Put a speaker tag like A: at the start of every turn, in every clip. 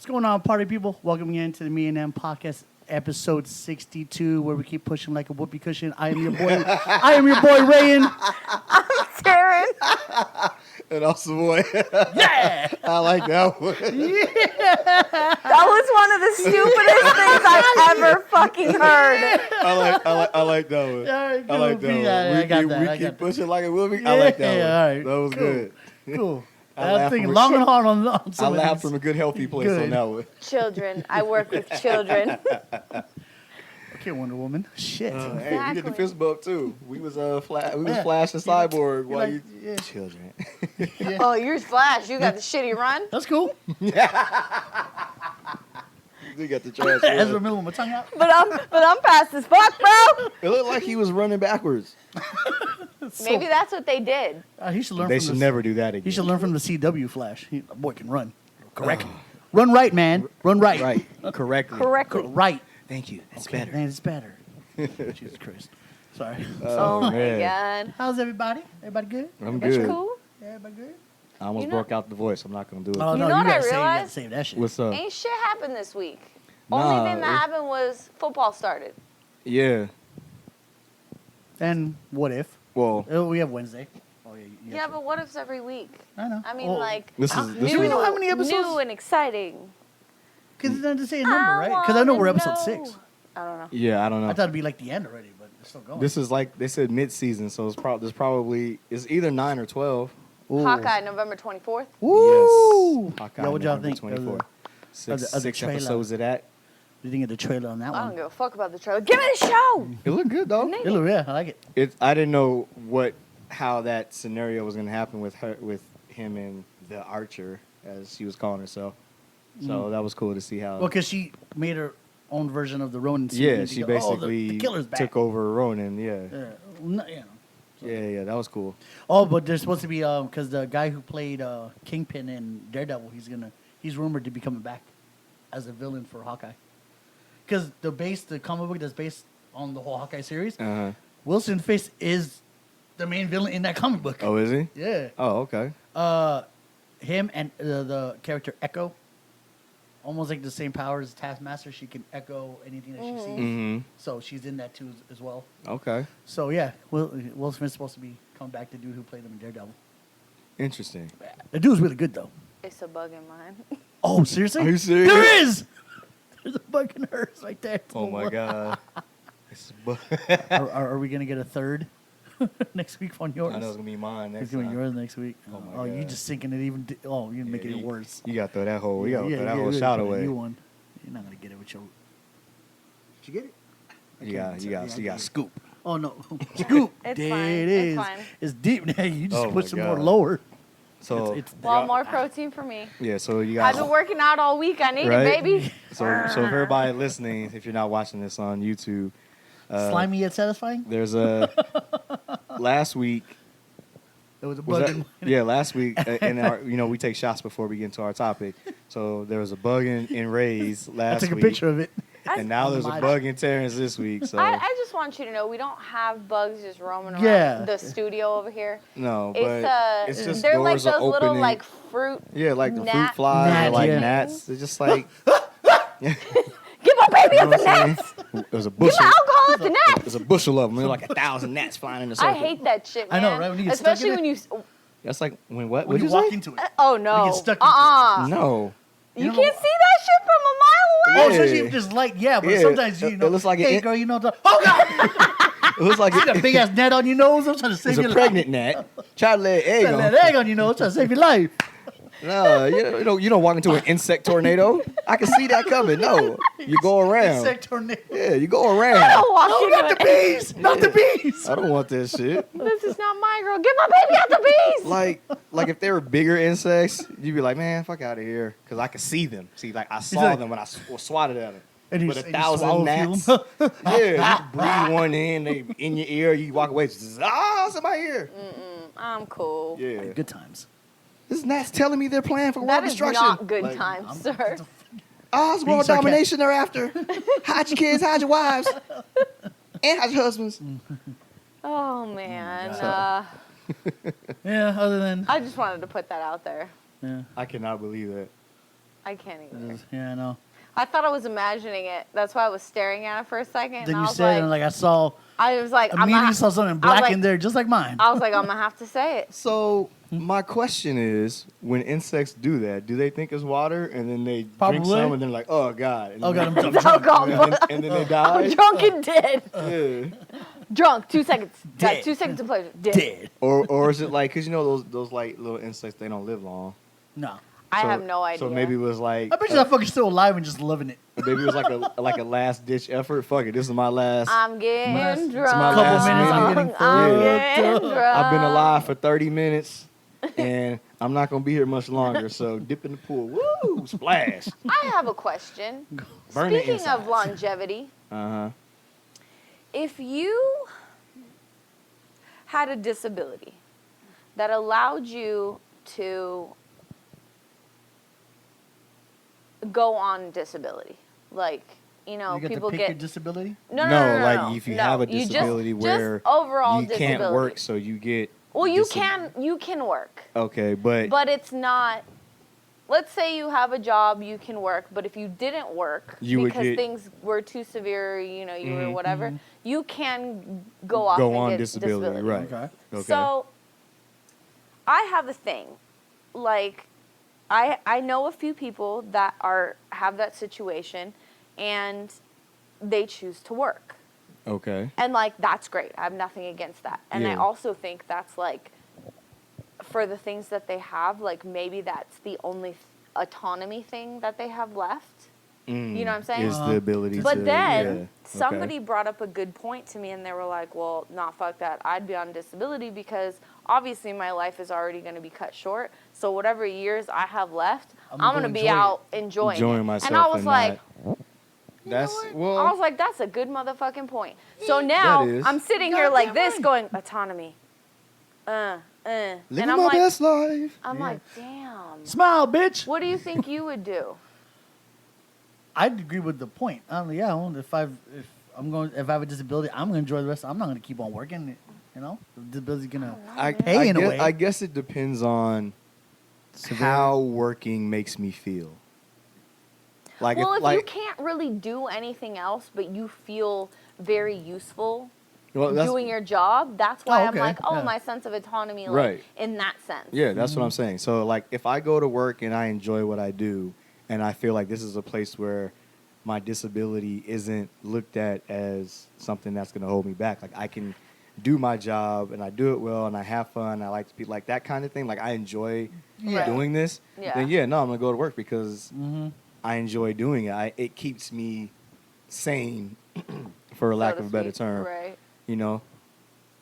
A: What's going on, party people? Welcome again to the Me and Them podcast, episode 62, where we keep pushing like a whoopee cushion. I am your boy. I am your boy, Rayan.
B: I'm Taryn.
C: And also, boy,
A: Yeah,
C: I like that one.
B: That was one of the stupidest things I've ever fucking heard.
C: I like that one.
A: All right,
C: I like
A: cool.
C: that one.
A: Yeah, I got that.
C: We
A: I
C: keep
A: got that.
C: pushing like a whoopee. I like that one.
A: Yeah, all right.
C: That was
A: Cool.
C: good.
A: Cool.
C: I
A: I was
C: laughed
A: thinking
C: from-
A: long and hard on
C: I
A: some of
C: laughed
A: these.
C: from a good, healthy place
A: Good.
C: on that one.
B: Children. I work with children.
A: Okay, Wonder Woman. Shit.
C: Hey, we did the
B: Exactly.
C: fist bump too. We was
A: Yeah.
C: flashing cyborg while
A: like-
C: you
A: yeah.
C: children.
B: Oh, yours Flash. You got the shitty run.
A: That's cool.
C: You got the trash.
A: Ezra
C: one.
A: Miller with my tongue out.
B: But I'm fast as fuck, bro.
C: It looked like he was running backwards.
B: Maybe that's what they did.
A: He should learn
C: They
A: from
C: should
A: this.
C: never do that again.
A: He should learn from the CW Flash. The boy can run. Correct. Run right, man. Run right.
C: Right, correctly.
B: Correctly.
A: Right.
C: Thank you. That's
A: Okay,
C: better.
A: Man, it's better. Jesus Christ. Sorry.
B: Oh my
C: man.
B: god.
A: How's everybody? Everybody good?
C: I'm
B: That's
C: good.
B: cool.
A: Everybody good?
C: I almost
B: You know-
C: broke out the voice. I'm not gonna do it.
A: Oh,
B: You
A: no,
B: know
A: you
B: what I
A: gotta save, you gotta
B: realized?
A: save that shit.
C: What's up?
B: Ain't shit happened this week.
C: Nah,
B: Only thing that happened was football started.
C: Yeah.
A: And what if?
C: Well,
A: We have Wednesday. Oh, yeah.
B: Yeah, but what if's every week?
A: I know.
B: I mean,
A: Well,
B: like,
C: this
A: how-
C: is this
A: do we
C: was
A: know how many episodes?
B: new and exciting.
A: Because it doesn't say a number, right? Because I know we're episode 6.
B: I don't know.
C: yeah. I don't know.
A: I thought it'd be like the end already, but it's still going.
C: This is like they said mid-season, so there's probably it's either 9 or 12.
A: Ooh.
B: Hawkeye, November 24th.
A: Woo!
C: Yes. Hawkeye,
A: Yeah, what y'all
C: November
A: think?
C: 24th.
A: Of the
C: Six
A: trailer.
C: episodes of that.
A: You think of the trailer on that
B: I don't
A: one?
B: give a fuck about the trailer. Give me the show.
C: It looked good though.
B: Nigga.
A: Yeah, I like it.
C: I didn't know how that scenario was gonna happen with him and the Archer, as she was calling herself. So that was cool to see how.
A: Well, because she made her own version of the Ronin suit.
C: yeah,
A: and
C: she
A: go, oh,
C: basically
A: the killer's back.
C: took over Ronin. Yeah.
A: Yeah,
C: That was cool.
A: Oh, but there's supposed to be because the guy who played Kingpin in Daredevil, he's rumored to be coming back as a villain for Hawkeye. Because the comic book that's based on the whole Hawkeye series, Wilson Fisk is the main villain in that comic book.
C: Oh, is he?
A: Yeah.
C: Oh, okay.
A: Him and the character Echo, almost like the same power as Taskmaster. She can echo anything that she sees.
C: Mm-hmm.
A: So she's in that too as well.
C: Okay.
A: So yeah, Will Smith's supposed to be coming back to dude who played him in Daredevil.
C: Interesting.
A: The dude's really good though.
B: It's a bug in mine.
A: Oh, seriously?
C: Are you serious?
A: There is! There's a bug in hers right there.
C: Oh my god.
A: Are we going to get a third next week on yours?
C: I know it's gonna be mine next
A: It's going to
C: time.
A: be yours next week.
C: Oh my
A: you
C: God.
A: just sinking it even. You're making it worse.
C: You gotta throw that whole. You gotta throw that whole
A: yeah,
C: shot
A: put a
C: away.
A: new one. You're not going to get it with your. Did you get it?
C: You got scoop.
A: Oh, no. Scoop.
B: It's
A: there
B: fine.
A: it
B: It's
A: is.
B: fine.
A: It's deep. You just
C: Oh
A: put
C: my
A: some more
C: God.
A: lower.
C: So
A: It's
B: Well, more protein for me.
C: yeah, so you
B: I've
C: guys.
B: been working out all week. I need
C: Right?
B: it, baby.
C: So if everybody listening, if you're not watching this on YouTube,
A: slimy yet satisfying?
C: there's a last week.
A: There was a
C: Was
A: bug
C: that, yeah, last week, and we take shots before we get into our topic. So there was a bug in Ray's
A: I
C: last
A: took a
C: week,
A: picture of it.
C: and now there's a
A: Mine.
C: bug in Terrence this week. So
B: I just want you to know we don't have bugs just roaming around
A: Yeah.
B: the studio over here.
C: no, but
B: It's
C: it's just
B: they're like
C: doors are
B: those little
C: opening.
B: like fruit.
C: Yeah, like the fruit
B: gnat
C: flies or
A: Gnats,
C: like
A: yeah.
C: gnats. They're just like
B: Get my baby
C: you
B: out
C: know
B: the
C: what I'm
B: nets.
C: saying? There's a
B: Get
C: bushel.
B: my alcohol out the nets.
C: There's a bushel of them. There's like 1,000 gnats flying in the circle.
B: I hate that shit,
A: I
B: man.
A: know, right? When you get stuck in
B: Especially
A: it?
B: when you.
C: That's like when what?
A: When
C: What'd
A: you
C: you
A: walk
C: say?
A: into it.
B: Oh no.
A: get stuck into
C: No.
B: You
A: You
B: can't
A: know-
B: see that shit from a mile
A: Oh,
B: away.
C: Yeah.
A: especially if there's light, yeah, but
C: Yeah,
A: sometimes
C: it looks like
A: hey
C: an-
A: girl, oh god,
C: It looks like
A: you got a big ass net on your nose. I'm trying to save
C: it's
A: your
C: a pregnant gnat. Try to lay an egg
A: life. That
C: on.
A: egg on your nose, trying to save your life.
C: No, you don't walk into an insect tornado. I can see that coming. No, you go around.
A: Insect tornado.
C: Yeah, you go around.
B: Don't walk
A: Oh,
B: into
A: not the
B: it.
A: bees, not the bees.
C: I don't want this shit.
B: This is not my girl. Get my baby out the bees.
C: Like if they were bigger insects, you'd be like, man, fuck out of here, because I could see them. See, like I saw
A: like-
C: them when I swatted at them.
A: And you-
C: With
A: and you
C: 1,000
A: swallow
C: gnats.
A: fume.
C: Yeah, you breathe one in, they in your ear, you walk away, it's it's in my ear.
B: I'm cool.
C: Yeah.
A: Good times.
C: This gnat's telling me they're planning for
B: That
C: world
B: is
C: destruction.
B: not good
A: Like,
B: times, sir.
C: Oh, it's
A: Being
C: world
A: sarcastic.
C: domination they're after. Hide your kids, hide your wives, and hide your husbands.
B: Oh man.
A: Yeah. Other than
B: I just wanted to put that out there.
A: yeah.
C: I cannot believe that.
B: I can't either.
A: Yeah, I know.
B: I thought I was imagining it. That's why I was staring at it for a second.
A: Then
B: and
A: you
B: I was
A: said,
B: like,
A: and like I saw,
B: I was like,
A: immediately saw something
B: I was
A: black
B: like-
A: in there, just like mine.
B: I was like, I'm gonna have to say it.
C: So my question is, when insects do that, do they think it's water and then they drink
A: Probably.
C: some and they're like, oh god, and
A: Oh
C: then,
A: god, I'm
B: It's
A: drunk.
B: alcohol.
C: and then they die?
B: I'm drunk and dead.
C: Yeah.
B: Drunk. 2 seconds.
A: Dead.
B: Got 2 seconds of pleasure. Dead.
A: Dead.
C: Or is it like, because you know those like little insects, they don't live long.
A: No.
B: I
C: So-
B: have no idea.
C: So maybe it was like
A: I bet you that fucker's still alive and just loving it.
C: maybe it was like a last ditch effort. Fuck it, this is my last.
B: I'm getting
A: Last-
B: drunk.
C: my Couple last minutes,
A: I'm getting
B: I'm
A: fucked
B: getting
A: up.
B: drunk.
C: I've been alive for 30 minutes, and I'm not gonna be here much longer. So dip in the pool, woo, splash.
B: I have a question.
C: Burn the
B: Speaking of
C: insides.
B: longevity,
C: Uh-huh.
B: if you had a disability that allowed you to go on disability, like, you know,
A: You get
B: people
A: to pick
B: get
A: your disability.
B: no,
C: like if you have a
B: You just-
C: disability where
B: overall
C: you
B: disability.
C: can't work, so you get.
B: Well, you can work,
C: Okay, but
B: it's not. Let's say you have a job, you can work, but if you didn't work
C: You would
B: because
C: get-
B: things were too severe, you know, you were
C: Mhm.
B: whatever, you can go off
C: go
B: and
C: on
B: get
C: disability, right?
A: Okay.
C: Okay.
B: So I have a thing. Like I know a few people that have that situation and they choose to work.
C: okay.
B: And like that's great. I have nothing against that. And I
C: Yeah.
B: also think that's like for the things that they have, like maybe that's the only autonomy thing that they have left. You know what I'm saying?
C: Is the ability to.
B: But then
C: yeah, okay.
B: somebody brought up a good point to me and they were like, well, nah, fuck that. I'd be on disability because obviously my life is already going to be cut short. So whatever years I have left,
A: I'm
B: I'm
A: gonna
B: going to be
A: enjoy it.
B: out enjoying
C: Enjoying
B: it.
C: myself
B: And I was
C: and
B: like,
C: not- That's
B: I
C: well.
B: was like, that's a good motherfucking point. So now
C: is.
B: I'm sitting here like
A: Goddamn
B: this
A: right.
B: going, autonomy. And
C: Living
B: I'm
C: my
B: like,
C: best life.
B: I'm
C: Yeah.
B: like, damn.
A: Smile, bitch.
B: What do you think you would do?
A: I'd agree with the point. Yeah, if I have a disability, I'm gonna enjoy the rest. I'm not gonna keep on working. You know, the disability's gonna pay in a way.
C: I guess it depends on how working makes me feel. Like
B: Well, if
C: like,
B: you can't really do anything else, but you feel very useful
C: well, that's-
B: doing your job, that's why
A: Oh,
B: I'm
A: okay,
B: like, oh,
A: yeah.
B: my sense of autonomy, like,
C: Right.
B: in that sense.
C: Yeah, that's what I'm saying. So like if I go to work and I enjoy what I do and I feel like this is a place where my disability isn't looked at as something that's going to hold me back. Like I can do my job and I do it well and I have fun. I like to be like that kind of thing. Like I enjoy
A: Yeah.
C: doing this.
B: Yeah.
C: Then yeah, no, I'm going to go to work because
A: Mm-hmm.
C: I enjoy doing it. It keeps me sane for
B: So
C: lack
B: to
C: of a better
B: speak.
C: term.
B: Right.
C: You know,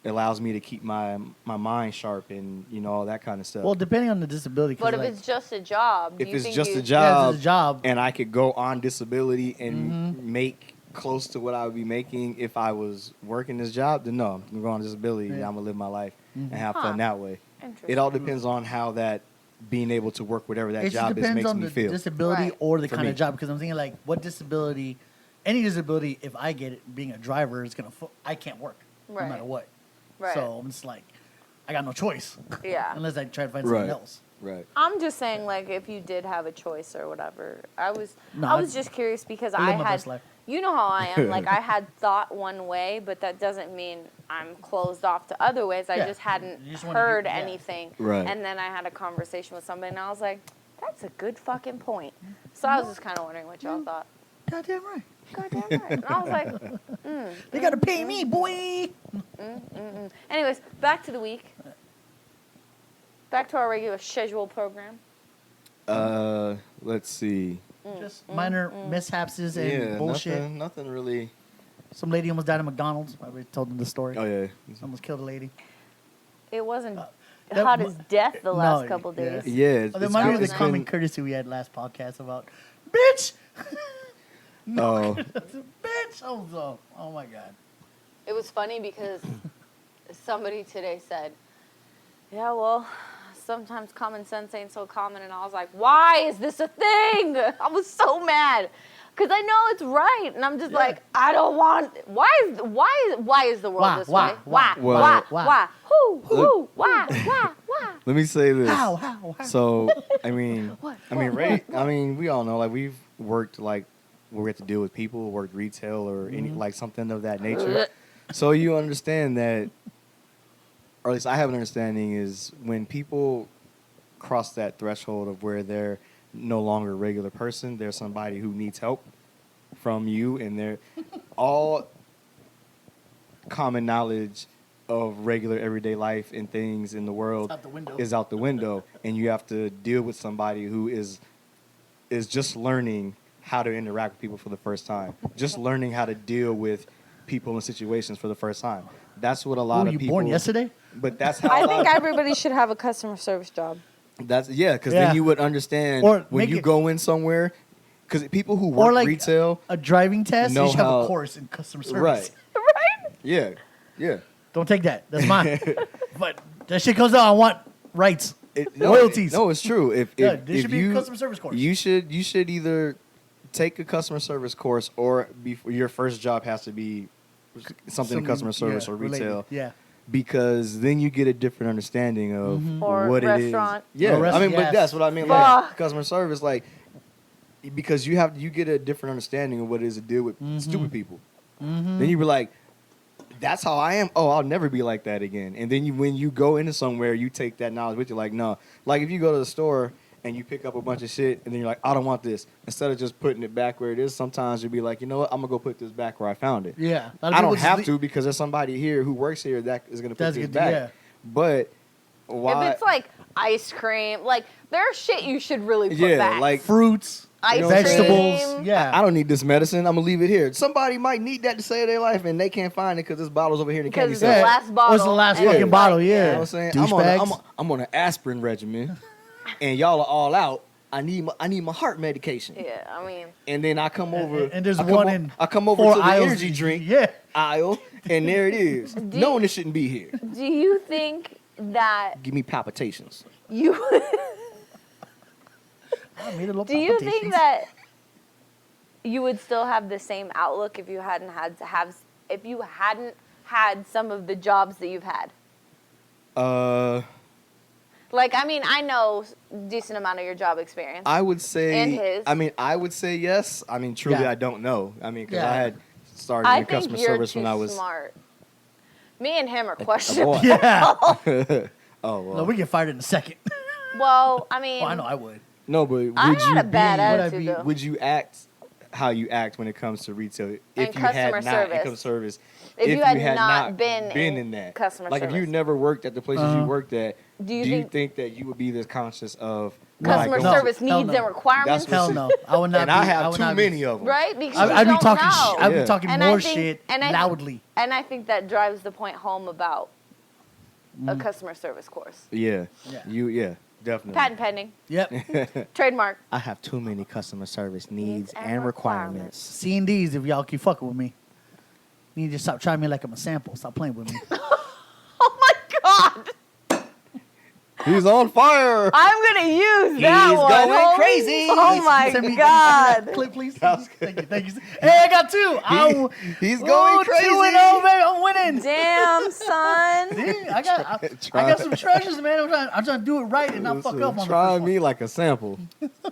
C: it allows me to keep my mind sharp and, you know, all that kind of stuff.
A: Well, depending on the disability. 'cause
B: But if
A: like,
B: it's just a job, do
C: if
B: you
C: it's
B: think
C: just
B: you,
C: a job,
A: it's a job.
C: and I could go on disability and
A: Mm-hmm.
C: make close to what I would be making if I was working this job, then no, I'm gonna go on disability and
A: Yeah.
C: I'm gonna live my life
A: Mm-hmm.
C: and have
B: Huh.
C: fun that way.
B: Interesting.
C: It all depends on how that being able to work whatever that
A: It just
C: job is
A: depends
C: makes
A: on
C: me
A: the
C: feel.
A: disability
B: Right.
A: or the
C: For
A: kind
C: me.
A: of job. Because I'm thinking like, what disability, any disability, if I get it, being a driver is gonna, I can't work
B: Right.
A: no matter what.
B: Right.
A: So I'm just like, I got no choice
B: Yeah.
A: unless I try to find
C: Right.
A: something else.
C: Right.
B: I'm just saying, like, if you did have a choice or whatever, I was
A: No,
B: I was just curious because
A: I
B: I
A: live my
B: had,
A: best life.
B: you know how I am, like I had thought one way, but that doesn't mean I'm closed off to other ways. I
A: Yeah.
B: just hadn't
A: You just wanna hear-
B: heard
A: yeah.
B: anything,
C: Right.
B: and then I had a conversation with somebody, and I was like, that's a good fucking point. So I was just kind of wondering what y'all thought.
A: Goddamn right.
B: Goddamn right. And I was like,
A: They gotta pay me, boy.
B: anyways, back to the week. Back to our regular schedule program.
C: Let's see.
A: Just minor mishaps and
C: Yeah,
A: bullshit.
C: nothing really.
A: Some lady almost died at McDonald's. I already told them the story.
C: Oh yeah.
A: Almost killed a lady.
B: It wasn't
A: that
B: hot
A: mu-
B: as death the last
A: No,
B: couple days.
A: yeah.
C: Yeah.
A: Oh, that reminded me of the
C: it's
A: common
C: been-
A: courtesy we had last podcast about, bitch,
C: Oh,
A: bitch. Oh my god.
B: It was funny because somebody today said, yeah, well, sometimes common sense ain't so common. And I was like, why is this a thing? I was so mad. because I know it's right, and I'm just like, I don't want. Why is the world this way? Why? Why?
C: Let me say this.
A: How?
C: So, I mean,
B: What?
C: Ray, I mean, we all know, like, we've worked, like, where we have to deal with people, worked retail or any, like, something of that nature. So you understand that, or at least I have an understanding, is when people cross that threshold of where they're no longer a regular person, they're somebody who needs help from you, and they're all common knowledge of regular everyday life and things in the world is out the window, and you have to deal with somebody who is just learning how to interact with people for the first time, just learning how to deal with people and situations for the first time. That's what a lot of
A: you
C: people.
A: Born yesterday?
C: But that's how
B: I
C: a lot
B: think
C: of-
B: everybody should have a customer service job.
C: because
A: Yeah.
C: then you would understand
A: Or
C: when
A: make
C: you
A: it-
C: go in somewhere. Because people who
A: Or
C: work
A: like
C: retail,
A: a driving test,
C: know
A: you should have
C: how-
A: a course in customer service.
C: right?
B: Right?
C: Yeah.
A: Don't take that. That's mine. But that shit comes out. I want rights. Royalties.
C: No, it's true. If
A: Yeah,
C: if,
A: there
C: if
A: should be
C: you
A: a customer service course.
C: you should either take a customer service course or your first job has to be something in customer service or
A: related.
C: retail.
A: Yeah.
C: Because then you get a different understanding of
B: Or
C: what
B: restaurant.
C: it is. Yeah,
A: Or
C: I mean,
A: yes.
C: but that's what I mean.
B: Fuck.
C: Like customer service, like because you get a different understanding of what it is to deal with stupid people. Then you be like, that's how I am. Oh, I'll never be like that again. And then when you go into somewhere, you take that knowledge with you. Like, no, like if you go to the store and you pick up a bunch of shit, and then you're like, I don't want this. Instead of just putting it back where it is, sometimes you'll be like, you know what, I'm gonna go put this back where I found it.
A: Yeah. A lot of
C: I
A: people
C: don't
A: just
C: have to because there's somebody here who works here that is gonna put
A: That's
C: this
A: good,
C: back.
A: yeah.
C: But why?
B: If it's like ice cream, like there's shit you should really put
C: Yeah,
B: back.
C: like
A: Fruits,
B: ice
C: know what I'm saying?
A: vegetables.
B: cream.
A: Yeah.
C: I don't need this medicine. I'm gonna leave it here. Somebody might need that to save their life, and they can't find it because this bottle's over here in the candy
B: Because it's
C: section.
B: the last bottle.
A: Or it's the last
B: and
A: fucking
B: it's
A: bottle,
B: like,
A: yeah.
C: You know what I'm saying?
A: Douchebags.
C: I'm on an aspirin regimen, and y'all are all out. I need my heart medication.
B: Yeah, I mean,
C: And then I come over,
A: And there's
C: I come
A: one
C: o-
A: in
C: I come over
A: 4
C: to the
A: aisles.
C: energy drink
A: Yeah.
C: aisle, and there it is. Knowing it shouldn't be here.
B: do you think that
C: Give me palpitations.
B: you
A: I made a little
B: do you think
A: palpitations.
B: that you would still have the same outlook if you hadn't had some of the jobs that you've had? Like, I mean, I know a decent amount of your job experience.
C: I would say.
B: And his.
C: I mean, I would say yes. I mean, truly,
A: Yeah.
C: I don't know. I mean, because
A: Yeah.
C: I had started
B: I
C: in
B: think
C: customer
B: you're
C: service
B: too
C: when I was.
B: smart. Me and him are
C: boy.
B: questionable.
A: Yeah.
C: Oh well.
A: No, we get fired in a second.
B: Well, I mean,
A: Well, I know I would.
C: No, but would
B: I
C: you
B: had a bad
C: be?
A: Would I
B: attitude
A: be-
B: though.
C: Would you act how you act when it comes to retail if you
B: customer
C: had not
B: service.
C: in customer service?
B: If you had not been
C: been
B: in
C: in that
B: customer
C: like if you
B: service.
C: never worked at the places you worked at,
B: Do you
C: do you
B: think-
C: think that you would be this conscious of when I
B: Customer
C: go-
A: No.
B: service
A: Hell
B: needs
A: no.
B: and requirements,
C: That's
A: Hell no. I would not.
C: And
A: be,
C: I have
A: would
C: too
A: not be-
C: many of them.
B: right? Because
A: I'd
B: you
A: be
B: don't
A: talking.
B: know.
A: I'd
C: Yeah.
A: be talking
B: And I
A: more
B: think-
A: shit
B: and I-
A: loudly.
B: And I think that drives the point home about a customer service course.
C: Yeah.
A: Yeah.
C: Definitely.
B: Patent pending.
A: Yep.
B: Trademark.
C: I have too many customer service
B: Needs and requirements.
A: C&Ds if y'all keep fucking with me. You need to stop trying me like I'm a sample. Stop playing with me.
B: Oh my God.
C: He's on fire.
B: I'm going to use that
C: He's
B: one.
C: going
B: homie.
C: crazy.
B: Oh my
A: Send me-
B: God.
A: Clip, please.
C: That was
A: Thank you. Thank you. Hey, I got two.
C: He's going crazy.
A: 2-0, baby. I'm winning.
B: Damn, son.
A: See, I got
C: Try-
A: some treasures, man. I'm trying to do it right and not fuck up on the
C: Try
A: first
C: me
A: one.
C: like a sample.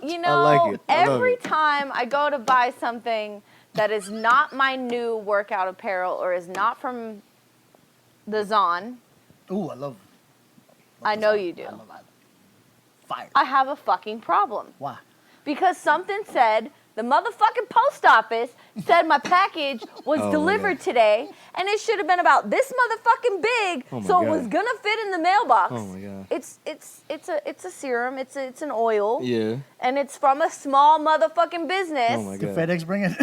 B: You know,
C: like it. I love
B: every
C: it.
B: time I go to buy something that is not my new workout apparel or is not from the Zon,
A: Ooh, I love.
B: I know you do.
A: I love fire.
B: I have a fucking problem.
A: Why?
B: Because something said the motherfucking post office said my package was
C: Oh, my
B: delivered
C: God.
B: today, and it should have been about this motherfucking big,
C: Oh, my
B: so it
C: God.
B: was gonna fit in the mailbox.
C: Oh, my God.
B: It's a serum. It's an oil,
C: Yeah.
B: and it's from a small motherfucking business.
C: Oh my
A: Did
C: God.
A: FedEx bring it?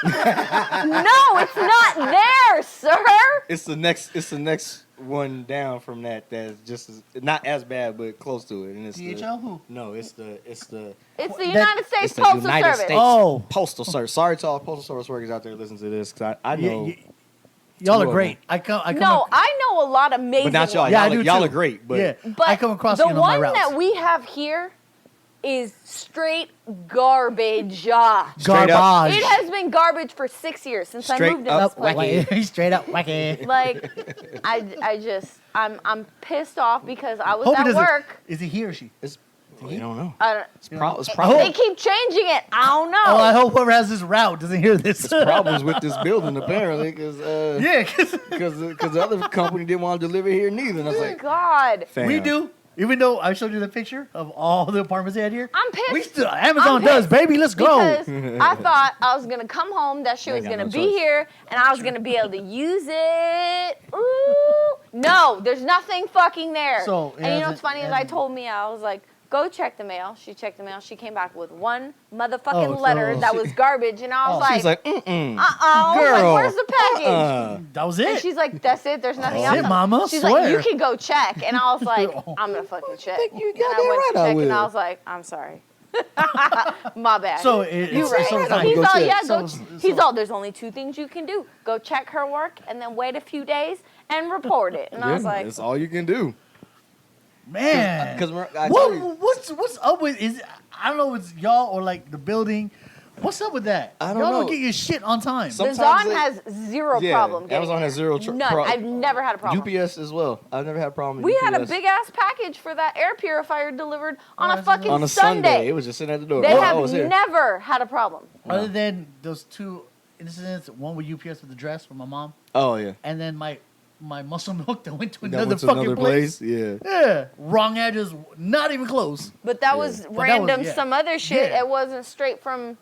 B: No, it's not there, sir.
C: It's the next one down from that. That's just not as bad, but close to it. And it's
A: DHL? Who?
C: No, it's the
B: It's the
A: That-
B: United States
C: it's the
B: Postal
C: United
B: Service.
C: States
A: Oh.
C: Postal Service. Sorry to all postal service workers out there listening to this, because I know,
A: Y'all
C: Two
A: are
C: of
A: great.
C: them.
A: I come.
B: No, I know a lot of amazing
C: but not y'all.
B: ones.
A: Yeah, I
C: y'all,
A: do
C: y'all
A: too.
C: are great, but
A: yeah,
B: But
A: I come across
B: the
A: you on my
B: one
A: routes.
B: that we have here is straight garbage.
C: Straight up.
A: Garbage.
B: It has been garbage for 6 years since I
C: Straight
B: moved in
C: up
B: this place.
C: wacky.
A: Straight up wacky.
B: Like, I'm pissed off because I was
A: Hope it
B: at
A: doesn't-
B: work.
A: Is it he or she?
C: We don't know.
B: I don't,
C: It's
A: Oh.
C: probably
B: they keep changing it. I don't know.
A: Oh, I hope whoever has this route doesn't hear this.
C: There's problems with this building apparently because
A: Yeah, because
C: the other company didn't want to deliver here neither. And I was
B: Oh,
C: like,
B: God.
C: fam.
A: we do. Even though I showed you the picture of all the apartments they had here.
B: I'm pissed.
A: We still, Amazon
B: I'm
A: does,
B: pissed
A: baby. Let's go.
B: Because I thought I was going to come home, that shit
C: I
B: was
C: ain't got
B: going to
C: no
B: be
C: choice.
B: here, and I was going to be able to use it. Ooh. No, there's nothing fucking there.
A: So, it
B: and you know
A: hasn't-
B: what's funny
A: it
B: is I
A: hasn't-
B: told me, I was like, go check the mail. She checked the mail. She came back with one motherfucking
A: Oh, so
B: letter that
A: she-
B: was garbage, and I was
C: She's
B: like,
C: like, mm-mm.
B: like, where's the package?
A: That was
B: And
A: it.
B: she's like, that's it. There's nothing
A: That's
B: else.
A: it, mama,
B: She's
A: swear.
B: like, you can go check. And I was like, I'm going to fucking check.
C: you
B: And
C: goddamn
B: I went
C: right
B: to
C: I
B: check, and
C: will.
B: I was like, I'm sorry. My bad.
A: So
B: you
A: it's
B: right.
A: so
C: I
A: fine.
B: He's
C: go
B: all,
C: check.
B: yeah,
A: So-
B: he's
A: so-
B: all, there's only two things you can do. Go check her work and then wait a few days and report it. And I was like,
C: that's all you can do.
A: Man.
C: Because I told you,
A: What's up with is I don't know if it's y'all or like the building. What's up with that?
C: I don't
A: y'all
C: know.
A: don't get your shit on time.
C: Some-
B: the
C: Sometimes
B: Zon
C: they-
B: has zero
C: Yeah,
B: problem getting
C: Amazon
B: it.
C: has zero
B: None. I've never had a problem.
C: UPS as well. I've never had a problem with
B: We
C: UPS.
B: had a big ass package for that air purifier delivered on
A: Oh,
B: a fucking
C: on a Sunday. It was just sitting at the door.
B: They
C: Oh,
B: have
C: I was here.
B: never had a problem.
A: Other than those two incidents, one with UPS with the dress from my mom,
C: Oh yeah.
A: and then my muscle milk that went to
C: That
A: another
C: went to
A: fucking
C: another
A: place.
C: Yeah.
A: Yeah, wrong address, not even close.
B: But that
C: Yeah.
B: was
A: But that was-
B: random,
A: yeah.
B: some other shit.
A: Yeah.
B: It wasn't straight from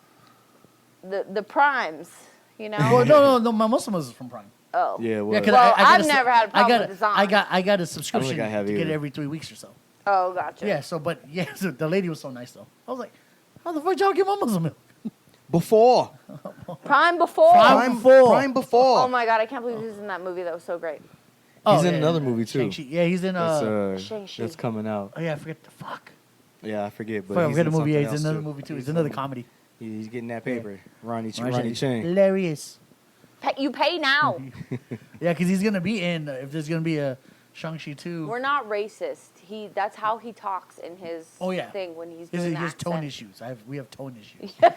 B: the primes, you know?
A: Well, no, my muscle milk is from Prime.
B: Oh.
C: Yeah. It was.
A: Yeah, 'cause
B: Well,
A: I got
B: I've never had a problem with the Zon.
A: I got a subscription
C: I have
A: to get
C: either.
A: it every 3 weeks or so.
B: Oh, gotcha.
A: Yeah, so the lady was so nice though. I was like, how the fuck y'all get my muscle milk?
C: Before.
B: Prime before.
A: Prime before.
C: Prime before.
B: Oh my god, I can't believe he was in that movie. That was so great.
C: He's in another movie, too.
A: Shang-Chi. Yeah, he's in
C: That's,
B: Shang-Chi.
C: that's coming out.
A: oh yeah, I forget the fuck.
C: Yeah, I forget. But
A: I
C: he's
A: forget
C: in
A: the movie. Yeah,
C: something
A: he's in
C: else,
A: another movie too. He's another comedy.
C: He's getting that paper. Ronnie
A: Right,
C: Chang.
A: Hilarious.
B: You pay now.
A: Yeah, because he's gonna be in. If there's gonna be a Shang-Chi 2.
B: We're not racist. That's how he talks in his
A: Oh, yeah.
B: thing when he's
A: His,
B: doing
A: his
B: the
A: tone
B: accent.
A: issues. We have tone issues.
B: If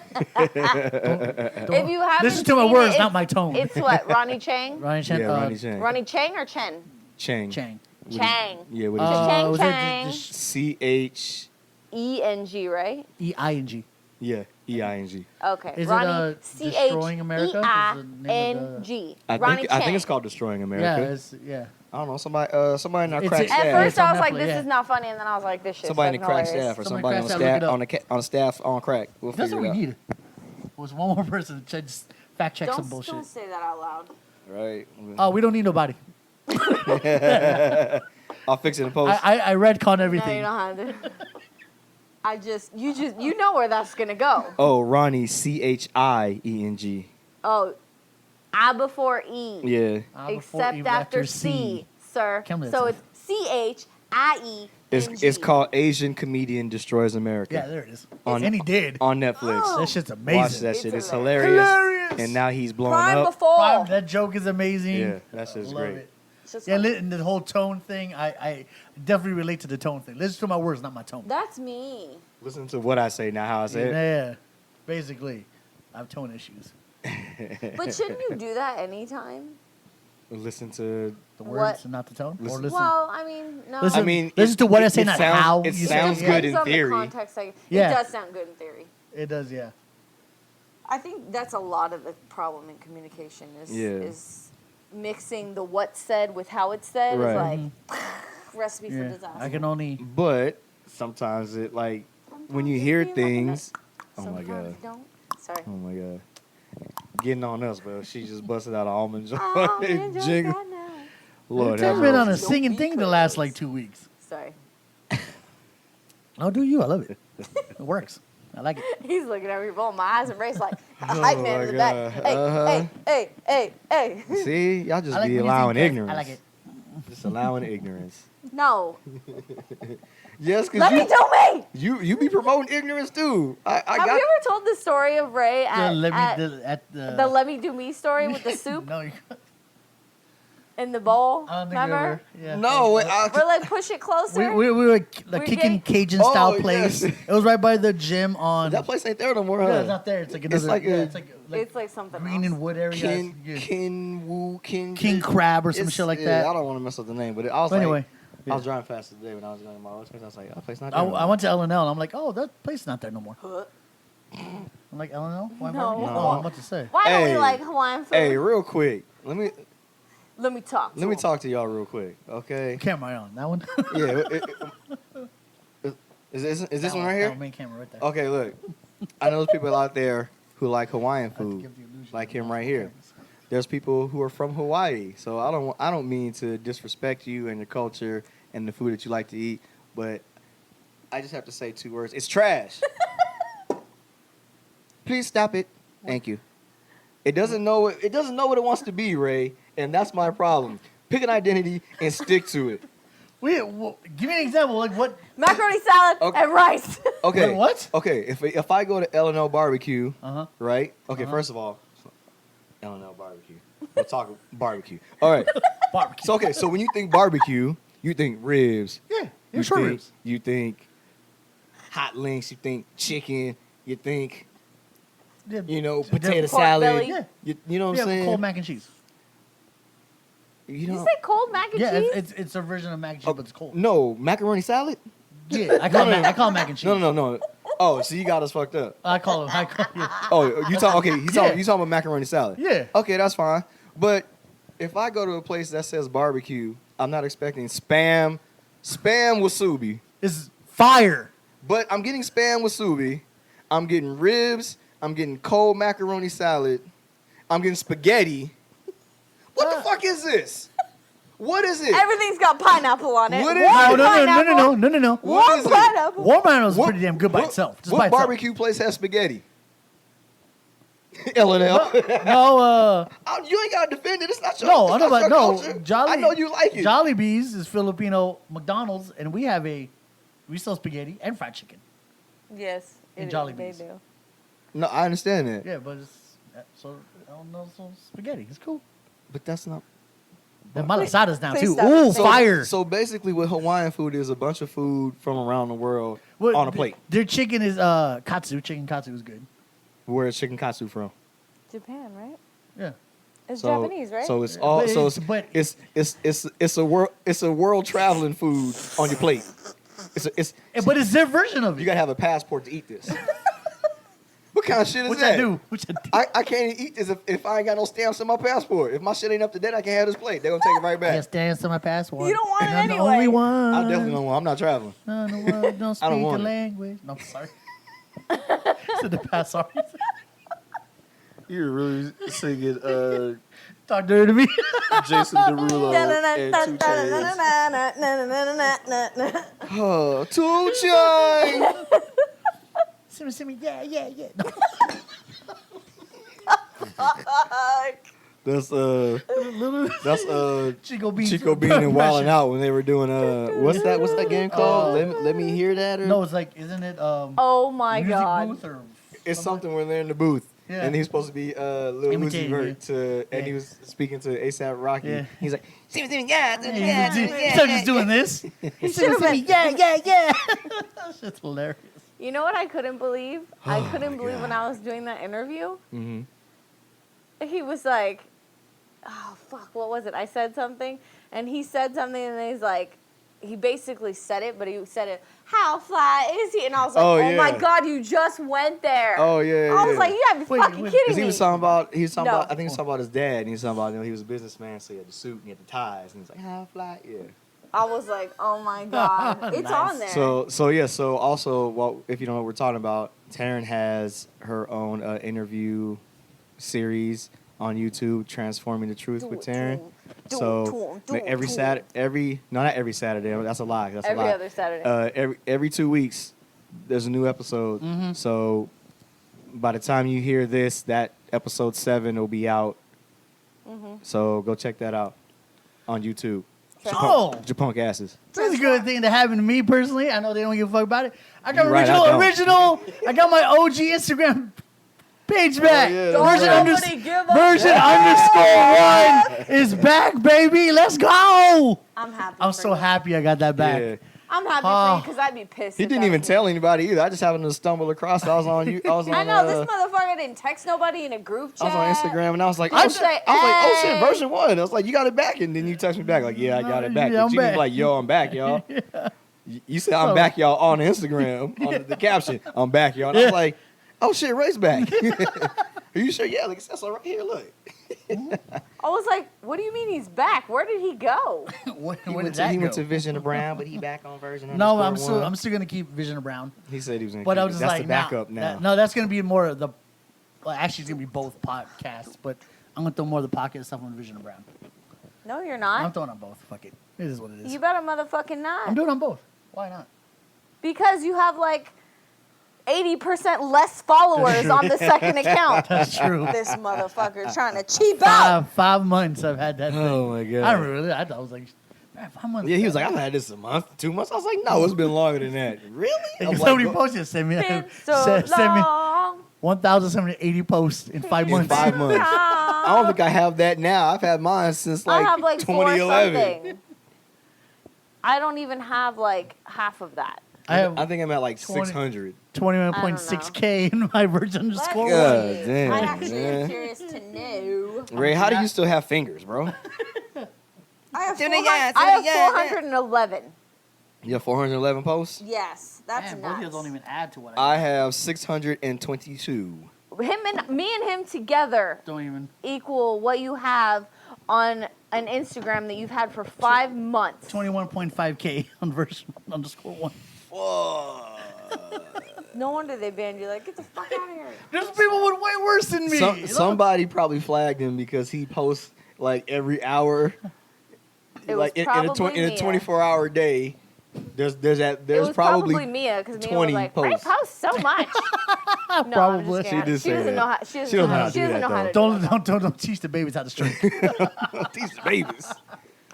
B: you haven't
A: Listen to my
B: seen
A: words,
B: it,
A: not my tone.
B: It's what, Ronnie Chang?
A: Ronnie Chan.
C: Yeah, Ronnie Chang.
B: Ronnie Chang or Chen?
C: Chang.
A: Chang.
B: Chang.
C: Yeah, what
B: Chang,
A: was it
B: Chang.
C: CH.
B: E-N-G, right?
A: E-I-N-G.
C: Yeah, EING.
B: Okay.
A: Is it,
B: Ronnie
A: Destroying America? Is the name of the-
B: C-H-E-I-N-G.
C: I
B: Ronnie
C: think
B: Chang.
C: it's called Destroying
A: Yeah,
C: America.
A: yeah.
C: I don't know. Somebody in our
A: It's
C: crack
A: a-
B: At
C: staff.
B: first,
A: it's on
B: I was like,
A: Netflix,
B: this
A: yeah.
B: is not funny, and then I was like, this shit's
C: Somebody in the
B: fucking
C: crack
B: hilarious.
C: staff or
A: Somebody
C: somebody on
A: crack staff,
C: staff
A: look it
C: on staff on crack. We'll
A: That's
C: figure
A: what
C: it
A: we
C: out.
A: need. Was one more person to just fact check some bullshit.
B: Don't say that out loud.
C: Right.
A: Oh, we don't need nobody.
C: I'll fix it in post.
A: I retcon
B: No,
A: everything.
B: you don't have to. You know where that's gonna go.
C: Oh, Ronnie CHIENG.
B: Oh, I before E.
C: Yeah.
B: Except after C, sir.
A: Come
B: So
A: on.
B: it's C-H-I-E.
C: It's called Asian Comedian Destroys America.
A: Yeah, there it is.
C: On-
A: And he did.
C: On Netflix.
B: Oh.
A: That shit's
C: Watch
A: amazing.
C: that shit.
B: It's
C: It's hilarious.
A: Hilarious.
C: And now he's blowing
B: Prime
C: up.
B: before.
A: Prime, that joke is amazing.
C: Yeah, that shit's
A: Love
C: great.
A: it.
B: It's just
A: Yeah,
B: like,
A: and the whole tone thing, I definitely relate to the tone thing. Listen to my words, not my tone.
B: that's me.
C: Listen to what I say, not how I say it.
A: Yeah, basically, I have tone issues.
B: But shouldn't you do that anytime?
C: Listen to.
A: The
B: What?
A: words and not the tone. Or
C: Listen.
A: listen.
B: Well, I mean, no.
A: Listen,
C: I mean,
A: listen to what I say, not
C: sounds,
A: how
C: It
A: you say
C: sounds
A: it.
C: good in
B: Depends on
C: theory.
B: The context,
A: Yeah.
B: It does sound good in theory.
A: It does, yeah.
B: I think that's a lot of the problem in communication
C: Yeah.
B: is mixing the what's said with how it's said.
C: Right.
B: Is like recipe for
A: Yeah,
B: disaster.
A: I can only.
C: But sometimes it like when you
B: Sometimes
C: hear
B: it feel like
C: things. Oh my
B: Sometimes
C: god.
B: it don't. Sorry.
C: Oh my god. Getting on us, bro. She just busted out an almond joy.
B: Oh, man, just
C: Jingle.
B: got now.
C: Lord
A: I've
C: have
A: been on a
C: mercy.
A: singing thing the last like 2 weeks.
B: Sorry.
A: I'll do you. I love it. It works. I like it.
B: He's looking at me, rolling my eyes and race like a
C: Oh
B: hype man
C: my
B: in the back.
C: God.
B: Hey,
C: Uh-huh.
B: hey.
C: See, y'all just
A: I like
C: be
A: when you
C: allowing
A: think that.
C: ignorance.
A: I like it.
C: Just allowing ignorance.
B: No,
C: Yes, cause
B: let me do me.
C: you be promoting ignorance too. I
B: Have
C: got
B: you ever told the story of Ray at,
A: The, let me,
B: at
A: the, at the,
B: the Let Me Do Me story with the soup?
A: No, you,
B: In the bowl,
A: I don't think
B: remember?
A: yeah.
C: No,
B: We're like, push it closer.
A: We were like
B: We're
A: kicking
B: getting-
A: Cajun
C: Oh,
A: style
C: yes.
A: place. It was right by the gym on.
C: that place ain't there no more. Huh?
A: Yeah, it's not there. It's like another.
C: like
A: yeah,
C: a-
A: it's like
B: It's like something
A: green
B: else.
A: and wood area.
C: King
A: Crab or some
C: It's-
A: shit like
C: yeah,
A: that.
C: I don't want to mess up the name, but I was
A: But
C: like,
A: anyway,
C: I was driving fast today when I was going to my old place. I was like, that place not there.
A: I,
C: no
A: I
C: more.
A: went to L&L and I'm like, oh, that place is not there no more. I'm like, L&L? Why
B: No.
A: Oh, I'm about to say.
B: Why don't
C: Hey.
B: we like Hawaiian food?
C: Hey, real quick, let me
B: talk.
C: talk to y'all real quick, okay?
A: Camera on that one.
C: Yeah. Is this one right here?
A: Main camera right there.
C: Okay, look. I know there's people out there who like Hawaiian
A: I have to
C: food,
A: give the illusion
C: like
A: of
C: him
A: multiple
C: right here.
A: cameras.
C: There's people who are from Hawaii, so I don't mean to disrespect you and your culture and the food that you like to eat, but I just have to say 2 words. It's trash. Please stop it. Thank you. It doesn't know what it wants to be, Ray, and that's my problem. Pick an identity and stick to it.
A: Wait, give me an example. Like what?
B: Macaroni salad
C: Okay.
B: and rice.
C: Okay.
A: Wait, what?
C: Okay, if I go to L&L barbecue,
A: Uh-huh.
C: right? Okay,
A: Uh-huh.
C: first of all, L&L barbecue. We'll talk barbecue. All right.
A: Barbecue.
C: So when you think barbecue, you think ribs.
A: Yeah,
C: You
A: short
C: think,
A: ribs.
C: You think hot links. You think chicken. You think
A: Yeah,
C: potato
B: Pork
C: salad.
B: belly.
A: Yeah.
C: You know what
A: yeah,
C: I'm saying?
A: cold mac and cheese.
C: You
B: You
C: know,
B: say cold mac and
A: Yeah,
B: cheese?
A: it's a version of mac and cheese, but it's cold.
C: no macaroni salad.
A: Yeah, I call it mac and cheese.
C: No. Oh, so you got us fucked up.
A: I call it. Yeah.
C: Oh, you talk. Okay, you
A: Yeah.
C: talking about macaroni salad.
A: Yeah.
C: Okay, that's fine. But if I go to a place that says barbecue, I'm not expecting spam wasubi.
A: It's fire.
C: But I'm getting spam wasubi. I'm getting ribs. I'm getting cold macaroni salad. I'm getting spaghetti. What the fuck is this? What is it?
B: Everything's got pineapple on it.
C: What is
B: Warm
C: it?
B: pineapple.
C: What
B: Warm
C: is it?
B: pineapple.
A: Warm pineapple's pretty damn good by itself. Just
C: what
A: by itself.
C: barbecue place has spaghetti? L&L.
A: No,
C: You ain't gotta defend it. It's not your.
A: no,
C: it's
A: I know,
C: not
A: but
C: your
A: no.
C: culture.
A: Jolly,
C: I know you like it.
A: Jollibee's is Filipino McDonald's, and we sell spaghetti and fried chicken.
B: Yes,
A: And
B: they
A: Jollibees.
B: do.
C: No, I understand that.
A: Yeah, but it's so I don't know, so spaghetti. It's cool.
C: But that's not.
A: The malasada's down
B: please
A: too.
B: stop.
A: Ooh,
B: So-
A: fire!
C: So basically, what Hawaiian food is a bunch of food from around the world
A: What-
C: on a plate.
A: Their chicken is katsu. Chicken katsu is good.
C: Where is chicken katsu from?
B: Japan, right?
A: Yeah.
B: It's
C: So,
B: Japanese, right?
C: So it's
A: Yeah,
C: all.
A: but
C: So
A: it's-
C: it's a world traveling food on your plate. It's
A: But it's their version of it.
C: you gotta have a passport to eat this. What kind of shit is
A: which
C: that?
A: I do. Which I do.
C: I can't eat this if I ain't got no stamps on my passport. If my shit ain't up to date, I can't have this plate. They're gonna take it right
A: I
C: back.
A: got stamps on my passport.
B: You don't want it
A: And I'm the
B: anyway.
A: only one.
C: I definitely don't want. I'm not traveling.
A: No, no, don't speak
C: I don't
A: the
C: want it.
A: language. No, sorry. Said the past. Sorry.
C: You're really singing
A: Talk dirty to me.
C: Jason Derulo and 2 Chainz. Oh, 2 Chainz.
A: See me, yeah. No.
C: That's
A: Chico Bean.
C: Chico Bean and Wildin' Out when they were doing what's that game called? Let me hear that or
A: No, it's like, isn't it
B: Oh my
A: music
B: god.
A: booth or
C: it's something when they're in the booth.
A: Yeah.
C: And he's supposed to be Lil Uzi
A: Imitating,
C: Vert and
A: Yeah.
C: he was speaking to ASAP Rocky.
A: Yeah.
C: He's like,
A: He's just doing this. He's yeah. That shit's hilarious.
B: You know what I couldn't believe? I
C: Oh
B: couldn't
C: my
B: believe when
C: God.
B: I was doing that interview.
C: Mm-hmm.
B: He was like, oh, fuck, what was it? I said something, and he said something, and then he's like, he basically said it, but he said it, how fly is he? And I was like,
C: Oh,
B: oh my
C: yeah.
B: God, you just went there.
C: Oh yeah.
B: I was
C: yeah.
B: like, you gotta be
A: Wait,
B: fucking
A: wait,
B: kidding
C: Because
B: me.
C: he was talking about, I think
B: No.
C: he was talking about his dad, and he was talking about, he was a businessman, so he had the suit and he had the ties, and he's like, how fly, yeah.
B: I was like, oh my God. It's
A: Nice.
B: on there.
C: So also, well, if you don't know what we're talking about, Taryn has her own interview series on YouTube, Transforming the Truth
B: Do
C: with
B: it,
C: Taryn.
B: do it,
C: So
B: do it,
C: every
B: do it.
C: Saturday, not every Saturday. That's a lie. That's
B: Every
C: a lie.
B: other Saturday.
C: Every 2 weeks, there's a new episode.
A: Mhm.
C: So by the time you hear this, that episode 7 will be out.
B: Mm-hmm.
C: So go check that out on YouTube.
A: Oh,
C: Japunk asses.
A: that's a good thing to happen to me personally. I know they don't give a fuck about it. I got
C: You're right, I don't.
A: original. I got my OG Instagram page back.
C: yeah,
B: Don't
A: version
B: nobody give a
A: version _1 is back, baby. Let's go.
B: I'm happy.
A: I'm
B: for
A: so
B: you.
A: happy I got that back.
C: Yeah.
B: I'm happy for
A: Oh.
B: you because I'd be pissed.
C: He
B: if
C: didn't
B: that
C: even
B: was
C: tell
B: me.
C: anybody either. I just happened to stumble across it. I was on you. I was on.
B: I know this motherfucker didn't text nobody in a group
C: I
B: chat.
C: was on Instagram and I was like,
B: Didn't
C: oh shit.
B: say,
C: Oh shit,
B: "Hey."
C: version 1. I was like, you got it back, and then you text me back like, yeah, I got it back.
A: Yeah,
C: But
A: I'm
C: you was
A: back.
C: like, yo, I'm back, y'all. You said I'm back, y'all, on Instagram on the caption. I'm back, y'all. And I was like, oh shit, Ray's back. Are you sure? Yeah, like it says right here. Look.
B: I was like, what do you mean he's back? Where did he go?
A: Where
C: He,
A: did
C: went
A: that
C: to, he
A: go?
C: went to Vision of Brown, but he back on version.
A: No,
C: _1.
A: I'm still gonna keep Vision of Brown.
C: He said he was gonna.
A: But
C: keep
A: I
C: it.
A: was just
C: That's
A: like,
C: the backup now.
A: no, that's gonna be more of the. Well, actually, it's gonna be both podcasts, but I'm gonna throw more of the pocket stuff on Vision of Brown.
B: No, you're
A: I'm
B: not.
A: throwing on both. Fuck it. It is what it is.
B: You better motherfucking not.
A: I'm doing on both. Why not?
B: Because you have like 80% less followers on the second account.
A: That's true.
B: This motherfucker trying to cheap out.
A: 5 months I've had that.
C: Oh
A: thing.
C: my god.
A: I really. I thought I was like, man, 5 months.
C: Yeah, he was like, I've had this a month, 2 months. I was like, no, it's been longer than that. Really? I'm like,
A: Somebody
C: bro,
A: posted, send me
B: Been so
A: send me
B: long.
A: 1,780 posts in 5
C: in
A: months.
C: 5 months. I don't think I have that now. I've had mine since
B: I
C: like,
B: have like
C: 2011.
B: 4 something. I don't even have like half of that.
A: I have
C: I think I'm at like
A: 20
C: 600.
A: 21.6K in my version underscore
C: God
A: one.
C: damn,
B: I actually am
C: man.
B: curious to know.
C: Ray, how do you still have fingers, bro?
B: I have,
C: Do the
B: 400,
C: yeah,
B: I have
C: do the yeah,
B: 411.
C: You have 411 posts?
B: Yes, that's
A: Man, both of you
B: nuts.
A: don't even add to what
C: I
A: I
C: have 622.
B: Me and him together
A: don't even.
B: equal what you have on an Instagram that you've had for 5 months.
A: 21.5K on version underscore one.
C: Whoa.
B: No wonder they banned you. Like, get the fuck out of here.
A: There's people with way worse than me. you know?
C: Somebody probably flagged him because he posts like every hour.
B: It
C: Like
B: was
C: in a
B: probably
C: in a
B: Mia.
C: 24-hour day. There's
B: It was
C: probably
B: Mia because Mia
C: 20
B: was like, Ray
C: posts.
B: posts so much. No,
A: Probably.
B: I'm just
C: She
B: kidding.
C: did
B: She
C: say
B: doesn't
C: that.
B: know how. She
C: She
B: doesn't
C: don't
B: know
C: know
B: how
C: how
B: to
C: to
B: do
C: do
B: that.
C: that,
B: How to
C: though.
A: Don't teach the babies how to strike.
C: These babies.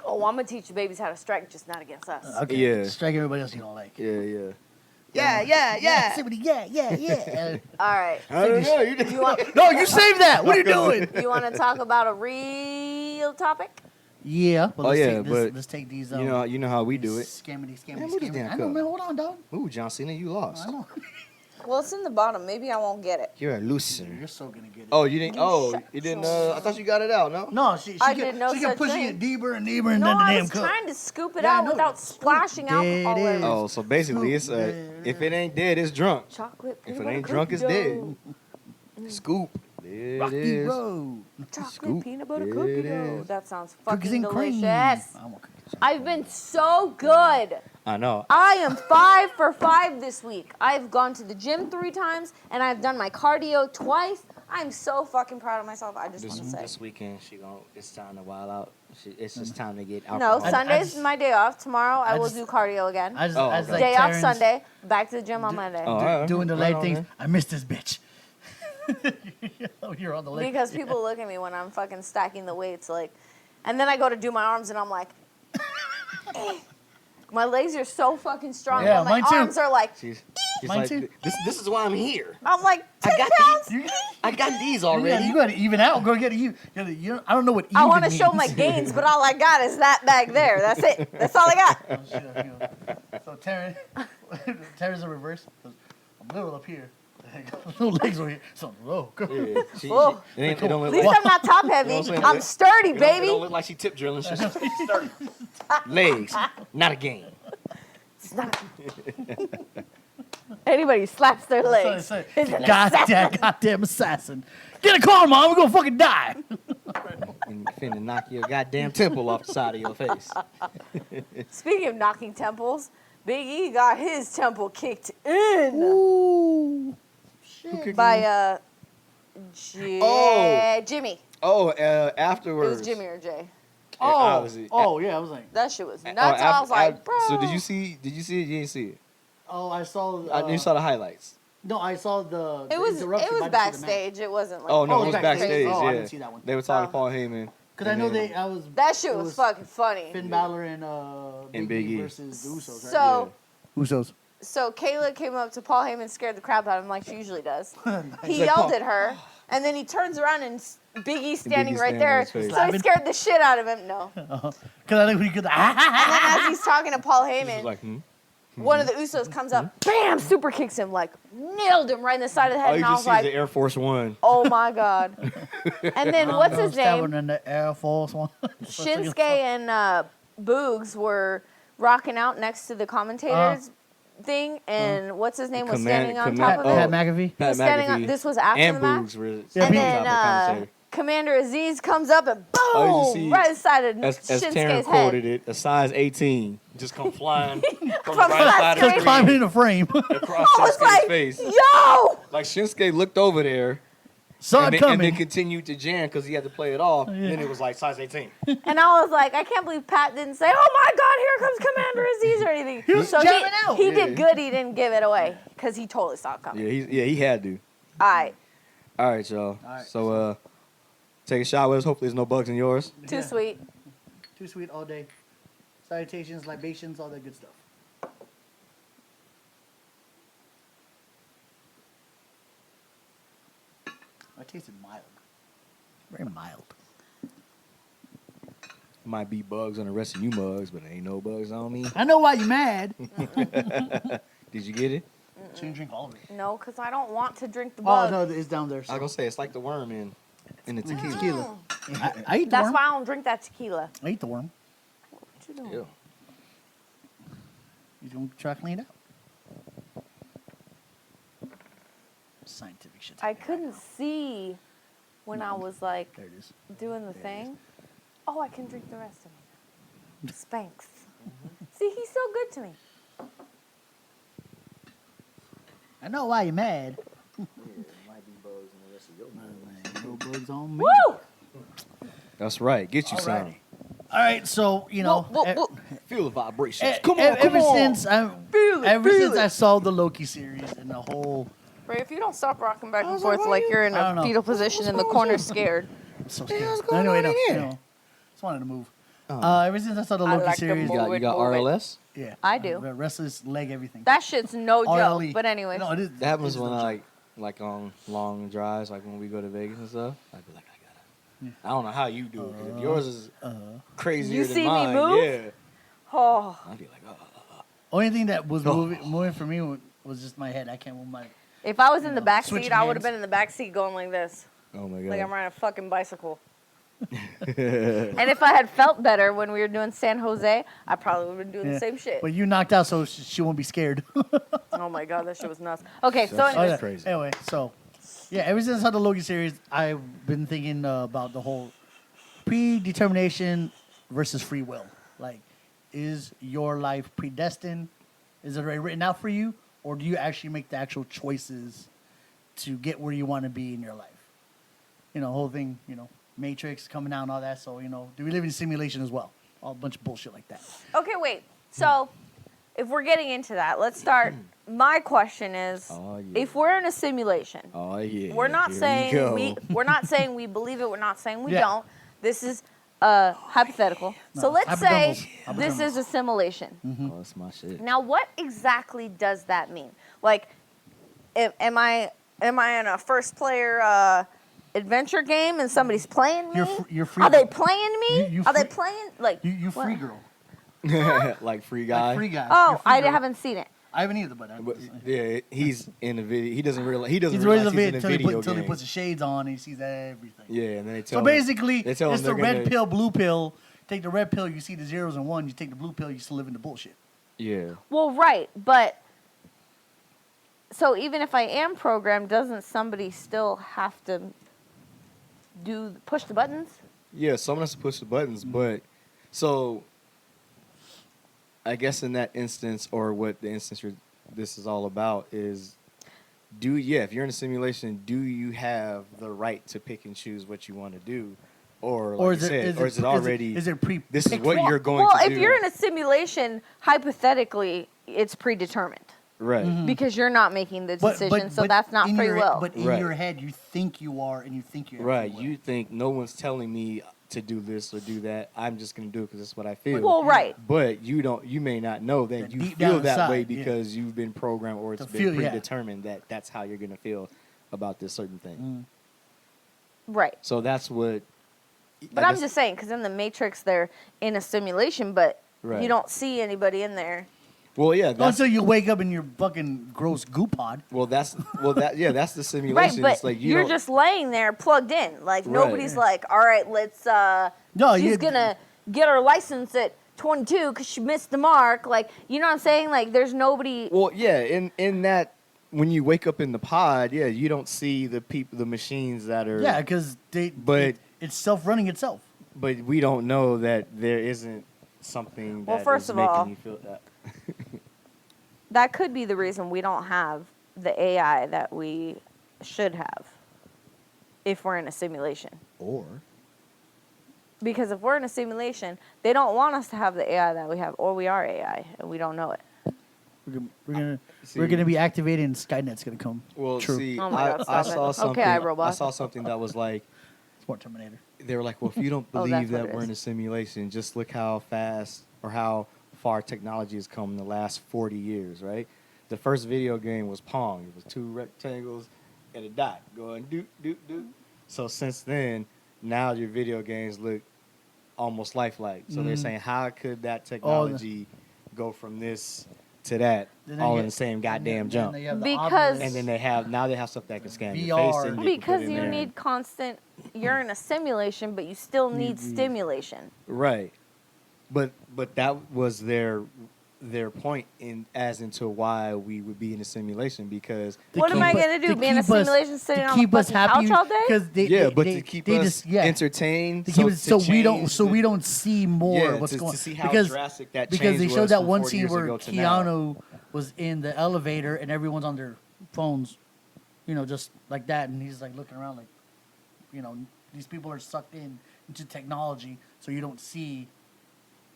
B: Oh, I'm gonna teach the babies how to strike, just not against us.
A: Okay.
C: Yeah.
A: Strike everybody else you don't like.
C: Yeah. Yeah.
A: Somebody, yeah.
B: All right.
C: I don't know. You just
B: You want
A: No, you save that. What are you doing?
B: you want to talk about a real topic?
A: Yeah. But
C: Oh,
A: let's
C: yeah,
A: take this,
C: but
A: let's take these.
C: you know how we do it.
A: Scammity.
C: Man, what is that
A: I know,
C: cup?
A: man. Hold on, dog.
C: Ooh, John Cena, you lost.
A: I know.
B: Well, it's in the bottom. Maybe I won't get it.
C: You're a loser.
A: You're so gonna get it.
C: Oh, you didn't.
B: You
C: Oh,
B: shut
C: you didn't.
B: your
C: I thought you got it out. No.
A: No, she
B: I
A: kept,
B: did no
A: she kept
B: such
A: pushing
B: thing.
A: it deeper and deeper and
B: No,
A: then the
B: I
A: damn
B: was
A: cup.
B: trying to scoop it
A: Yeah, I
B: out
A: know.
B: without splashing
A: There it
B: alcohol
A: is.
B: in.
C: Oh, so basically, it's if it ain't dead, it's drunk.
B: Chocolate.
C: If
B: peanut
C: it
B: butter
C: ain't drunk,
B: cookie
C: it's dead.
B: dough.
C: Scoop. There it
A: Rocky
C: is.
A: Road.
B: Chocolate
C: Scoop.
B: peanut butter
C: There
B: cookie
C: it
B: dough.
C: is.
B: That sounds
A: Cookies
B: fucking
A: and cream.
B: delicious.
A: I want cookies.
B: I've been so good.
C: I know.
B: I am 5 for 5 this week. I've gone to the gym 3 times and I've done my cardio twice. I'm so fucking proud of myself. I just want to say.
C: This weekend, it's time to wild out. It's just time to get
B: No,
C: alcohol.
B: Sunday's
A: just-
B: my day off. Tomorrow I
A: I
B: will
A: just-
B: do cardio again.
A: I just,
C: Oh,
A: I just
C: okay.
A: like
B: Day off
A: Terrence
B: Sunday. Back to the gym on Monday.
C: Oh, all right.
A: doing the
C: Right
A: light
C: on,
A: things.
C: man.
A: I miss this bitch. You're on the list.
B: Because people look at me when I'm fucking stacking the weights, like, and then I go to do my arms and I'm like, my legs are so fucking strong,
A: Yeah,
B: but my
A: mine too.
B: arms are like,
C: She's
A: Mine
C: like,
A: too.
C: this is why I'm here.
B: I'm like, 10
C: I got
B: pounds.
C: these. I got these
A: You
C: already.
A: got to even out. Go get it. You I don't know what even
B: I want to show
A: means.
B: my gains, but all I got is that back there. That's it. That's all I got.
A: Oh, shit, you know. So Terrence in reverse. I'm little up here. Little legs over here. So low.
C: Yeah,
B: Whoa.
C: it don't
B: At
C: look
B: least
C: like,
B: I'm not top heavy.
C: You know what I'm saying?
B: I'm sturdy,
C: it don't
B: baby.
C: look like she tip drilling. She's sturdy. Legs, not a game.
B: It's not- Anybody slaps their legs.
A: Say,
B: is an
A: goddamn assassin. Get a car, mom. We're going to fucking die.
C: And finna knock your goddamn temple off the side of your face.
B: Speaking of knocking temples, Big E got his temple kicked in
A: Ooh.
B: by
C: Oh.
B: Jimmy.
C: Oh,
B: It
C: afterwards.
B: was Jimmy or Jay.
C: obviously.
A: Yeah, I was like,
B: That shit was nuts.
C: Oh,
B: I was like, bro.
C: So did you see it? You didn't see it.
A: oh, I saw.
C: You saw the highlights.
A: No, I saw the.
B: It was
A: interruption right before the match.
B: backstage. It wasn't like
C: Oh no,
A: Oh,
C: it was
A: it was
C: backstage.
A: backstage. Oh, I
C: yeah,
A: didn't see that one.
C: they were talking
B: Oh.
C: to Paul Heyman.
A: Because I
C: and
A: know
C: then-
A: I was.
B: that shit
A: it
B: was fucking funny.
A: Finn Balor and
C: Big
A: Big E
C: E.
A: versus the Usos, right?
B: So
A: Usos.
B: So Kayla came up to Paul Heyman, scared the crap out of him like she usually does. He
C: He's like,
B: yelled
C: "Paul."
B: at her, and then he turns around and Big E's standing
C: E's
B: right
C: standing in
B: there.
C: his face.
B: So he scared the shit out of him. No.
A: Because I think we could.
B: And then as he's talking to Paul
C: He
B: Heyman,
C: was like,
B: one of the Usos comes up, bam, super kicks him, like nailed him right in the side of the head.
C: all you
B: And I
C: just
B: was
C: see is
B: like,
C: the Air Force One.
B: oh my God. And then what's his name?
A: In the Air Force One.
B: Shinsuke and Boogs were rocking out next to the commentators thing, and what's his name was standing on top of it.
A: Pat McAfee.
B: He
C: Pat
B: was standing on.
C: McAfee
B: This was after
C: and
B: the match.
C: Boogs were
A: Yeah,
B: And
C: standing
B: then
C: on top of the commentator.
B: Commander Aziz comes up and boom,
C: Oh, you see,
B: right inside of
C: As
B: Shinsuke's
C: Taryn
B: head.
C: quoted it, a size 18 just come flying from the
B: From
C: right
B: the
C: side of
A: Just
C: the
A: climbing
C: screen
A: in the frame.
C: across
B: I was
C: Shinsuke's
B: like,
C: face.
B: yo!
C: Like Shinsuke looked over there
A: Saw
C: and
A: it
C: then
A: coming.
C: continued to jam because he had to play it off.
A: Yeah.
C: Then it was like size 18.
B: And I was like, I can't believe Pat didn't say, oh my God, here comes Commander Aziz or anything.
A: He was
B: so
A: jamming out.
B: he
C: Yeah.
B: did good. He didn't give it away because he totally saw it coming.
C: Yeah, he had to.
B: All right,
C: All right, y'all.
A: All right,
C: So take a shot with us. Hopefully there's no bugs in yours.
B: too
A: Yeah.
B: sweet.
A: Too sweet all day. Salutations, libations, all that good stuff. I tasted mild. Very mild.
C: Might be bugs on the rest of you mugs, but ain't no bugs on me.
A: I know why you're mad.
C: Did you get it?
A: So you drink all of it.
B: No, because I don't want to drink the
A: Oh,
B: bug.
A: no, it's down there.
C: I was
A: So.
C: gonna say it's like the worm in the tequila.
A: Tequila. I eat the
B: That's
A: worm.
B: why I don't drink that tequila.
A: I eat the worm.
B: What you doing?
C: Ew.
A: You don't try to clean it out. Scientific shit.
B: I couldn't see when I was like
A: There it is.
B: doing the
A: There it
B: thing. Oh, I can drink the rest of it. Spanx. See, he's so good to me.
A: I know why you're mad.
C: Might be bugs in the rest of your
A: No bugs on me.
B: Woo!
C: That's right. Get you some.
A: Alrighty. All right, so you know,
B: Whoop, whoop, whoop.
C: Feel the vibrations. Come on,
A: ever since
B: Feel it,
A: ever
B: feel
A: since
B: it.
A: I saw the Loki series and the whole,
B: Ray, if you don't stop rocking back and
C: was
B: forth
C: like,
B: like
C: why
B: you're in
A: I don't
B: a
A: know.
B: fetal position in the corner scared.
A: I'm so
C: Yeah,
A: scared.
C: what's going
A: Anyway,
C: on
A: no,
C: in here?
A: you know, just wanted to move.
C: Oh.
A: Ever since I saw the
B: I
A: Loki
B: like to
A: series,
B: move.
C: You got
B: Move it.
C: RLS?
A: yeah,
B: I do.
A: Restless leg, everything.
B: That shit's no
A: RLE.
B: joke. But anyway,
A: No, it is.
C: That happens
A: it's
C: when
A: no
C: I
A: joke.
C: like on long drives, like when we go to Vegas and stuff. I'd be like, I don't know how you do it. 'Cause if yours is crazier
B: You
C: than
B: see me
C: mine.
B: move?
C: Yeah.
B: oh,
C: I'd be like,
A: Only thing that was
C: Oh.
A: moving for me was just my head. I can't move my.
B: if I was in the back
A: Switching
B: seat, I would have
A: hands.
B: been in the back seat going like this,
C: oh my
B: like I'm
C: god.
B: riding a fucking bicycle. And if I had felt better when we were doing San Jose, I probably would have been doing
A: Yeah.
B: the same shit.
A: But you knocked out, so she won't be scared.
B: Oh my god, that shit was nuts. Okay, so
C: That's-
B: anyways,
A: yeah.
C: crazy.
A: Anyway, so yeah, ever since I saw the Loki series, I've been thinking about the whole predetermination versus free will. Like, is your life predestined? Is it already written out for you, or do you actually make the actual choices to get where you want to be in your life? You know, whole thing. You know, Matrix coming out and all that. So you know, do we live in simulation as well? All a bunch of bullshit like that.
B: okay, wait. So if we're getting into that, let's start. My question is,
C: Oh, yeah.
B: if we're in a simulation,
C: Oh yeah.
B: we're not
C: Here we
B: saying
C: go.
B: we're not saying we believe it. We're not saying we
A: Yeah.
B: don't. This is hypothetical.
A: No,
B: so let's say
A: hypotheticals.
B: this is a simulation.
C: Oh, that's my shit.
B: Now, what exactly does that mean? Like, am I in a first player adventure game and somebody's playing me?
A: You're free.
B: Are they playing me?
A: You
B: Are they
A: free-
B: playing like
A: You
B: what?
A: free girl.
C: Like free guy.
A: Like free guy.
B: Oh,
A: You're free
B: I
A: girl.
B: haven't seen it.
A: I haven't either, but
C: But, yeah, he's in the video. He doesn't realize. He doesn't
A: he's ready
C: realize
A: to
C: he's in a
A: until he,
C: video
A: until he
C: game.
A: puts the shades on and he sees everything.
C: Yeah, and then they tell
A: So
C: him-
A: basically,
C: they tell him
A: it's the
C: they're
A: red
C: gonna-
A: pill, blue pill. Take the red pill, you see the zeros and one. You take the blue pill, you still live in the bullshit.
C: Yeah.
B: Well, right, but so even if I am programmed, doesn't somebody still have to push the buttons?
C: Yeah, someone has to push the buttons, but so I guess in that instance, or what the instance this is all about is, if you're in a simulation, do you have the right to pick and choose what you want to do, or like you said, or is it already?
A: Is it pre?
C: this is
A: picked
C: what
A: for?
C: you're going
B: Well,
C: to
B: if
C: do.
B: you're in a simulation, hypothetically, it's predetermined
C: right.
B: because you're not making the decision, so that's not
A: in
B: free
A: your,
B: will.
A: But in
C: Right.
A: your head, you think you are, and you think you're
C: Right. You think no one's telling me to do this or do that. I'm just gonna do it because it's what I feel.
B: Well, right.
C: But you may not know that
A: That
C: you
A: deep
C: feel
A: down
C: that
A: inside,
C: way
A: yeah.
C: because you've been programmed or it's
A: To
C: been
A: feel, yeah.
C: predetermined that that's how you're gonna feel about this certain thing.
B: Right.
C: So that's what.
B: But I'm just saying, because in the Matrix, they're in a simulation, but
C: Right.
B: you don't see anybody in there.
C: Well, yeah. That's,
A: Until you wake up in your fucking gross goo pod.
C: that's the
B: Right,
C: simulation.
B: but
C: It's like
B: you're
C: don't-
B: just laying there plugged in. Like,
C: Right.
B: nobody's like, all right, let's,
A: No,
B: she's going to get her license at 22 because she missed the mark. Like, you know what I'm saying? Like, there's nobody.
C: Well, yeah. In that, when you wake up in the pod, yeah, you don't see the machines that are.
A: Yeah, because
C: But-
A: it's self-running itself.
C: But we don't know that there isn't something that
B: Well, first
C: is
B: of
C: making
B: all-
C: you feel that.
B: That could be the reason we don't have the AI that we should have if we're in a simulation.
C: Or.
B: Because if we're in a simulation, they don't want us to have the AI that we have, or we are AI and we don't know it.
A: We're gonna be activated and Skynet's gonna come.
C: Well,
A: True.
C: see,
B: Oh my God,
C: I
B: stop
C: saw
B: it.
C: something.
B: Okay, iRobot.
C: I saw something that was like,
A: It's more Terminator.
C: they were like, well, if you don't
B: Oh, that's
C: believe
B: what
C: that
B: it
C: we're
B: is.
C: in a simulation, just look how fast or how far technology has come in the last 40 years, right? The first video game was Pong. It was two rectangles and a dot going doot, doot, doot. So since then, now your video games look almost lifelike. So they're saying, how could that technology go from this to that
A: Then
C: all
A: you-
C: in the same goddamn jump?
A: Then you have the
B: Because-
A: Oculus.
C: And then they have stuff that can scan your
A: VR.
C: face and you can put
B: Because
C: in
B: you
C: there.
B: need constant, you're in a simulation, but you still need
A: Need-
B: stimulation.
C: Right. But that was their point in as into why we would be in a simulation because
A: To
B: What am I
A: keep
B: gonna
A: us-
B: do,
A: to
B: be in a
A: keep us-
B: simulation sitting
A: to
B: on the
A: keep us
B: fucking
A: happy
B: couch all day?
A: because they
C: to keep
A: they
C: us
A: just, yeah,
C: entertained.
A: to keep us, so we don't
C: change
A: so
C: the-
A: we don't see more
C: Yeah,
A: what's going
C: to see how
A: because
C: drastic that
A: because
C: change
A: they showed
C: was
A: that
C: from
A: one
C: 40
A: scene
C: years
A: where
C: ago to now.
A: Keanu was in the elevator and everyone's on their phones, just like that, and he's like looking around like, these people are sucked into technology, so you don't see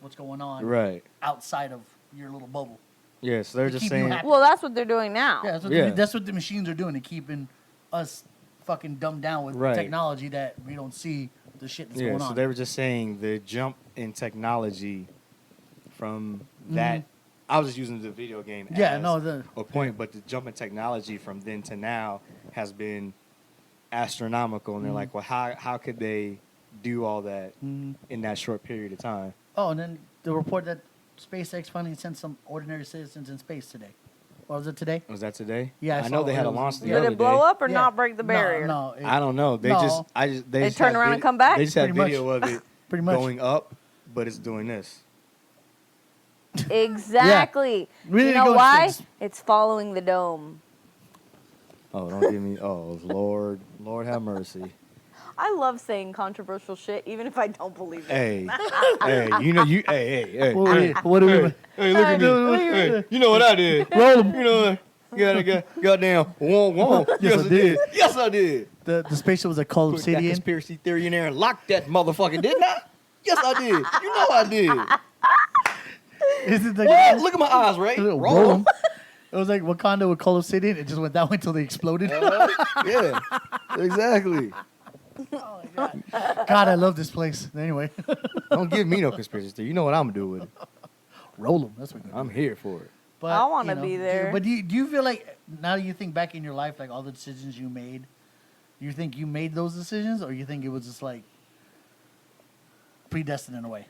A: what's going on
C: Right.
A: outside of your little bubble.
C: Yeah, so they're
A: To
C: just
A: keep you
C: saying
A: happy.
B: Well, that's what they're doing now.
A: Yeah, that's what,
C: Yeah.
A: that's what the machines are doing. They're keeping us fucking dumbed down with
C: Right.
A: technology that we don't see the shit that's
C: yeah,
A: going
C: so
A: on.
C: they were just saying the jump in technology from that I was just using the video game
A: Yeah,
C: as
A: no, the-
C: a point, but the jump in technology from then to now has been astronomical, and they're like, well, how could they do all that in that short period of time?
A: Oh, and then the report that SpaceX finally sent some ordinary citizens in space today. Or was it today?
C: Was that today?
A: Yeah, I
C: I know
A: saw
C: they
A: it.
C: had
A: It
C: a
A: was-
C: launch the
A: yeah.
C: other
B: Did it blow
C: day.
B: up or
A: Yeah.
B: not break the barrier?
A: No,
C: I don't know. They
A: No.
C: they just
B: turn
C: had
B: around and come back?
C: They just had
A: Pretty much.
C: video of it
A: Pretty much.
C: going up, but it's doing this.
B: Exactly.
A: We need
B: You
A: to
B: know
A: go in
B: why?
A: space.
B: It's following the dome.
C: Oh, don't give me. Oh, Lord have mercy.
B: I love saying controversial shit, even if I don't believe it.
C: Hey, hey, hey.
A: What do we?
C: Hey, look at me. Hey, you know what I did?
A: Roll 'em.
C: You know what? Goddamn. Whoa.
A: Yes, I did.
C: Yes, I did.
A: The spaceship was a Call
C: Put that
A: Obsidian.
C: conspiracy theory in there and lock that motherfucker, didn't I? Yes, I did. You know I did.
A: Is it
C: What? Look at my eyes, Ray.
A: Roll
C: Roll
A: 'em. It was like Wakanda with Call Obsidian. It just went that way until they exploded.
C: Yeah, exactly.
A: God, I love this place. Anyway,
C: Don't give me no conspiracy theory. You know what I'm gonna do with it.
A: roll them. That's what.
C: I'm here for it.
A: But,
B: I wanna be there.
A: But do you feel like now you think back in your life, like all the decisions you made, you think you made those decisions, or you think it was just like predestined in a way?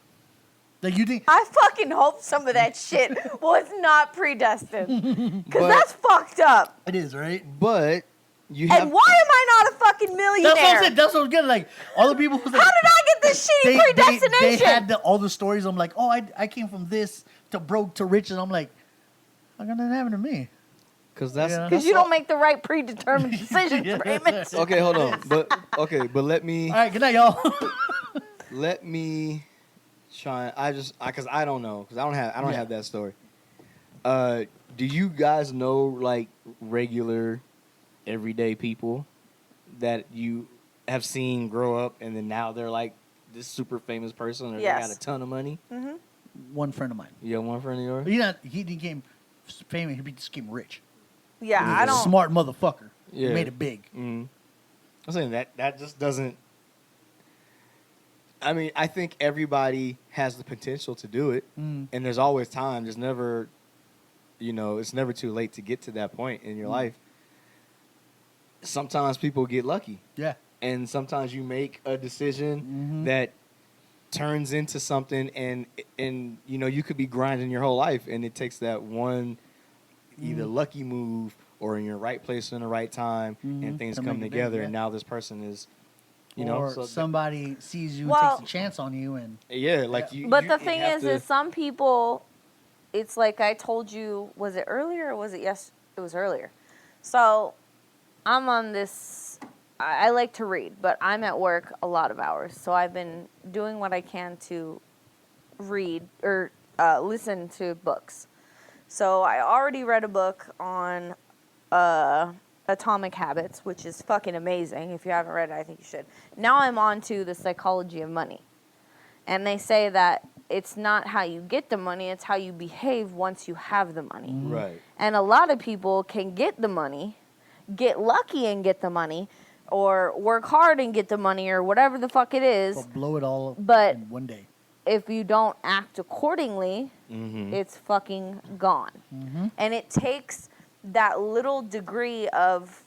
A: Like you think?
B: I fucking hope some of that shit was not predestined. Because
C: But-
B: that's fucked up.
A: It is, right?
C: But you have.
B: And why am I not a fucking millionaire?
A: That's what I'm saying. That's what I'm getting. Like all the people. Who's like,
B: How did I get this shitty predestination?
A: They had all the stories. I'm like, oh, I came from this to broke to rich, and I'm like, how come that happened to me?
C: Because that's.
A: Yeah.
B: Because you don't make the right predetermined decisions,
A: Yeah.
B: Raymond.
C: Okay, hold on. But let me.
A: All right, good night, y'all.
C: Let me try. Because I don't know. Because I don't have that story. Do you guys know like regular, everyday people that you have seen grow up and then now they're like this super famous person or
B: Yes.
C: they got a ton of money?
A: One friend of mine.
C: You got one friend of yours?
A: He became famous. He just became rich.
B: Yeah,
C: He's
B: I
C: a
B: don't.
A: Smart motherfucker.
C: Yeah.
A: Made it big.
C: Mm. I'm saying that just doesn't. I mean, I think everybody has the potential to do it, and there's always time. There's never, it's never too late to get to that point in your life. Sometimes people get lucky.
A: Yeah.
C: And sometimes you make a decision that turns into something, and you could be grinding your whole life, and it takes that one either lucky move or in your right place in the right time, and things
A: To
C: come
A: make it big,
C: together,
A: yeah.
C: and now this person is,
A: Or
C: so
A: somebody sees you,
B: Well-
A: takes a chance on you, and
B: But the thing is some people, it's like I told you, was it earlier or was it yes? It was earlier. So I'm on this, I like to read, but I'm at work a lot of hours. So I've been doing what I can to read or listen to books. So I already read a book on Atomic Habits, which is fucking amazing. If you haven't read it, I think you should. Now I'm on to The Psychology of Money. And they say that it's not how you get the money, it's how you behave once you have the money.
C: Right.
B: And a lot of people can get the money, get lucky and get the money, or work hard and get the money, or whatever the fuck it is.
A: but blow it all
B: But-
A: in one day.
B: If you don't act accordingly, it's fucking gone. And it takes that little degree of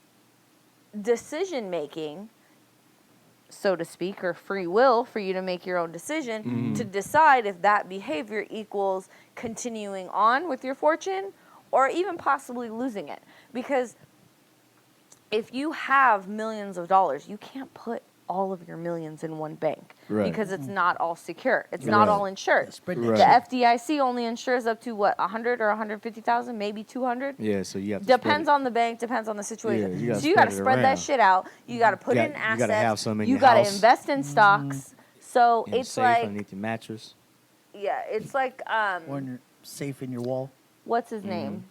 B: decision making, so to speak, or free will for you to make your own decision to decide if that behavior equals continuing on with your fortune or even possibly losing it. Because if you have millions of dollars, you can't put all of your millions in one bank because it's not all secure. It's not all insured.
A: Spread
C: Right.
A: that
B: The FDIC only insures up to what, 100 or 150,000, maybe 200.
C: Yeah, so you have to
B: Depends on the bank, depends on the situation.
C: Yeah, you gotta
B: so you got to
C: spread it
B: spread that
C: around.
B: shit out. You got to put it in assets.
C: You gotta have some in
B: you
C: your
B: gotta
C: house.
B: invest in stocks. So
C: in the
B: it's
C: safe
B: like,
C: underneath your mattress.
B: yeah, it's like
A: or in your safe in your wall.
B: what's his name?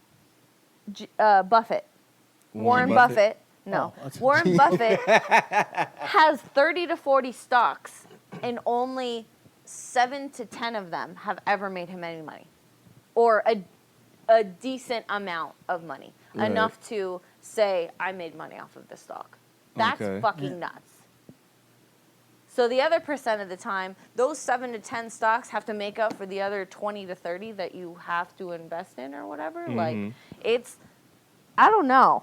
B: Buffett. Warren
C: Buffett?
B: Buffett. No.
A: Oh, that's-
B: Warren Buffett has 30 to 40 stocks, and only 7 to 10 of them have ever made him any money. Or a decent amount of money.
C: Right.
B: Enough to say, I made money off of this stock. That's
C: Okay.
B: fucking nuts. So the other percent of the time, those 7 to 10 stocks have to make up for the other 20 to 30 that you have to invest in or whatever. Like, it's, I don't know.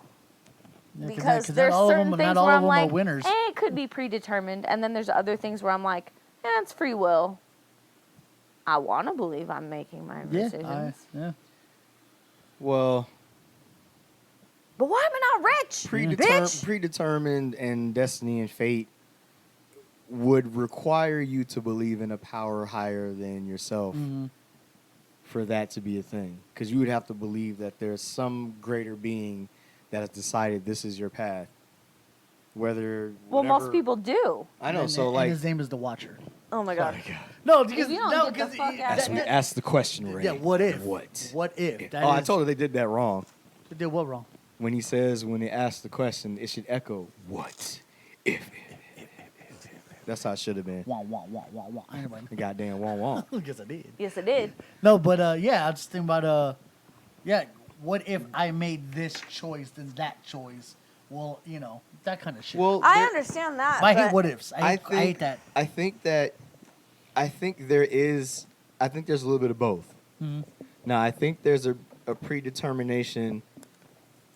A: Yeah, 'cause
B: Because
A: not
B: there's
A: all of
B: certain
A: them,
B: things
A: not all
B: where
A: of
B: I'm
A: them
B: like,
A: are winners.
B: it could be predetermined. And then there's other things where I'm like, it's free will. I want to believe I'm making my decisions.
A: Yeah.
C: Well,
B: But why am I not rich, bitch?
C: predetermined and destiny and fate would require you to believe in a power higher than yourself for that to be a thing. Because you would have to believe that there's some greater being that has decided this is your path. Whether
B: Well,
C: whatever-
B: most people do.
C: I know.
A: And,
C: So
A: and
C: like,
A: his name is the Watcher.
B: Oh my god.
A: No, because
B: you don't
A: no,
B: get the
A: because
B: fuck out of here.
C: ask the question, Ray.
A: yeah. What if?
C: What?
A: What if? That
C: Oh, I
A: is-
C: told her they did that wrong.
A: They did what wrong?
C: When he says, when they ask the question, it should echo, what if? That's how it should have been.
A: Wah wah wah wah wah. Anyway,
C: The goddamn wong wong.
A: I guess I did.
B: Yes, it did.
A: No, but yeah, I just think about yeah. What if I made this choice than that choice? Well, that kind of shit.
C: Well,
B: I
C: there-
B: understand that.
A: I hate
B: but
A: what ifs. I hate that.
C: I think there's a little bit of both. Now, I think there's a predetermination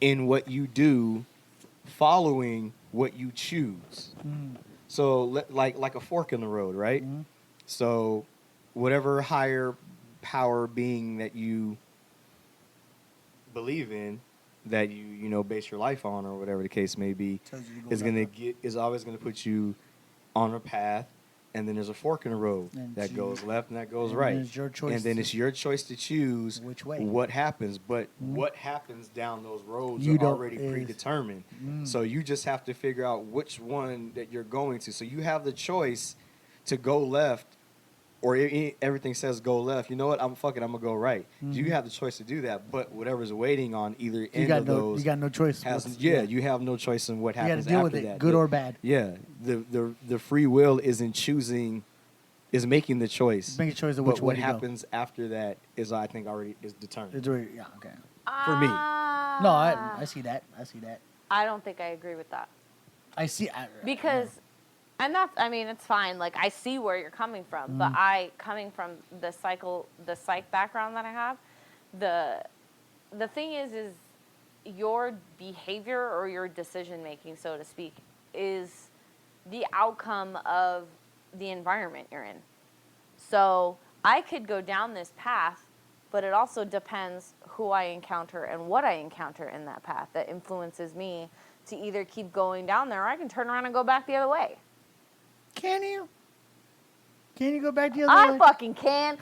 C: in what you do following what you choose. So, like a fork in the road, right? So, whatever higher power being that you believe in, that you base your life on, or whatever the case may be,
A: Tells you to go
C: is always gonna put you on a path, and then there's a fork in the road
A: And
C: that
A: you-
C: goes left and that goes
A: and
C: right.
A: it's your choice
C: and then
A: to-
C: it's your choice to choose
A: which way.
C: what happens. But what happens down those roads
A: You
C: are
A: don't-
C: already
A: is-
C: predetermined. So you just have to figure out which one that you're going to. So you have the choice to go left, or everything says go left. You know what? I'm gonna go right. You have the choice to do that. But whatever's waiting on either
A: You
C: end
A: got
C: of
A: no.
C: those
A: You got no choice.
C: you have no choice in what
A: You got to
C: happens
A: deal
C: after
A: with it,
C: that.
A: good or bad.
C: Yeah, the free will isn't choosing, is making the choice.
A: Make a choice of
C: But
A: which
C: what
A: way to go.
C: happens after that is, I think, already is determined.
A: It's already- yeah. Okay.
C: For me.
A: No, I see that. I see that.
B: I don't think I agree with that.
A: I see.
B: Because And that's, I mean, it's fine. Like, I see where you're coming from, but coming from the psych background that I have, the thing is your behavior or your decision making, so to speak, is the outcome of the environment you're in. So I could go down this path, but it also depends who I encounter and what I encounter in that path that influences me to either keep going down there or I can turn around and go back the other way.
A: Can you? Can you go back the other way?
B: I fucking can.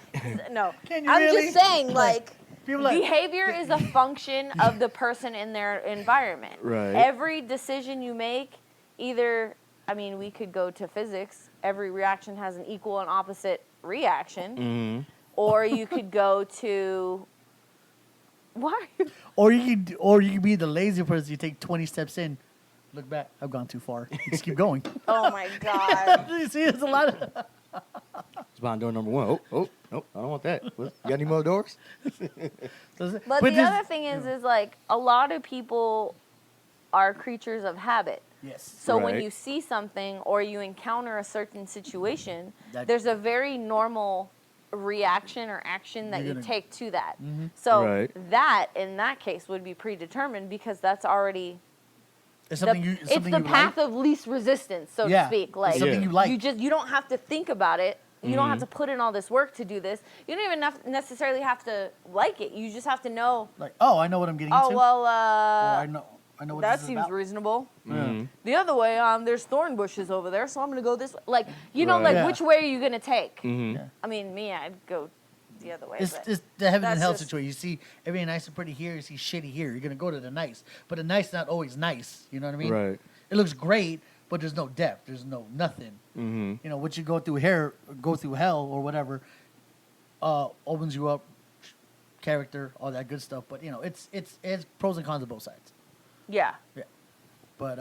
B: No.
A: Can you
B: I'm
A: really?
B: just saying, like,
A: like,
B: behavior is a function of the person in their environment.
C: Right.
B: Every decision you make, either, I mean, we could go to physics. Every reaction has an equal and opposite reaction.
C: Mm-hmm.
B: Or you could go to... Why?
A: Or you could be the lazy person. You take 20 steps in, look back. I've gone too far. Just keep going.
B: Oh, my God.
A: You see, it's a lot of...
C: It's behind door number 1. Oh, nope, I don't want that. You got any more doors?
B: But the other thing is like, a lot of people are creatures of habit.
A: Yes.
B: So when
C: Right.
B: you see something or you encounter a certain situation,
A: That-
B: there's a very normal reaction or action that
A: You're
B: you
A: gonna-
B: take to that. So
C: Right.
B: that, in that case, would be predetermined because that's already...
A: It's something
B: it's
A: something
B: the
A: you
B: path
A: like.
B: of least resistance, so
A: Yeah.
B: to speak.
A: It's
B: Like
A: something
C: Yeah.
A: you like.
B: you don't have to think about it. You don't have to put in all this work to do this. You don't even necessarily have to like it. You just have to know.
A: Like, oh, I know what I'm getting
B: Oh
A: into.
B: well,
A: Or I know what
B: that
A: this is
B: seems
A: about.
B: reasonable.
C: Mm-hmm.
B: The other way, there's thorn bushes over there, so I'm gonna go this way. Like, you know,
C: Right.
B: like
A: Yeah.
B: which way are you gonna take?
C: Mm-hmm.
A: Yeah.
B: I mean, me, I'd go the other way.
A: It's,
B: but
A: it's the heaven and
B: that's
A: hell
B: just-
A: situation. You see everything nice and pretty here. You see shitty here. You're gonna go to the nice, but the nice not always nice. You know what I mean?
C: Right.
A: It looks great, but there's no depth. There's no nothing.
C: Mm-hmm.
A: You know what you go through go through hell or whatever, opens you up, character, all that good stuff. But you know, it's pros and cons on both sides.
B: yeah.
A: But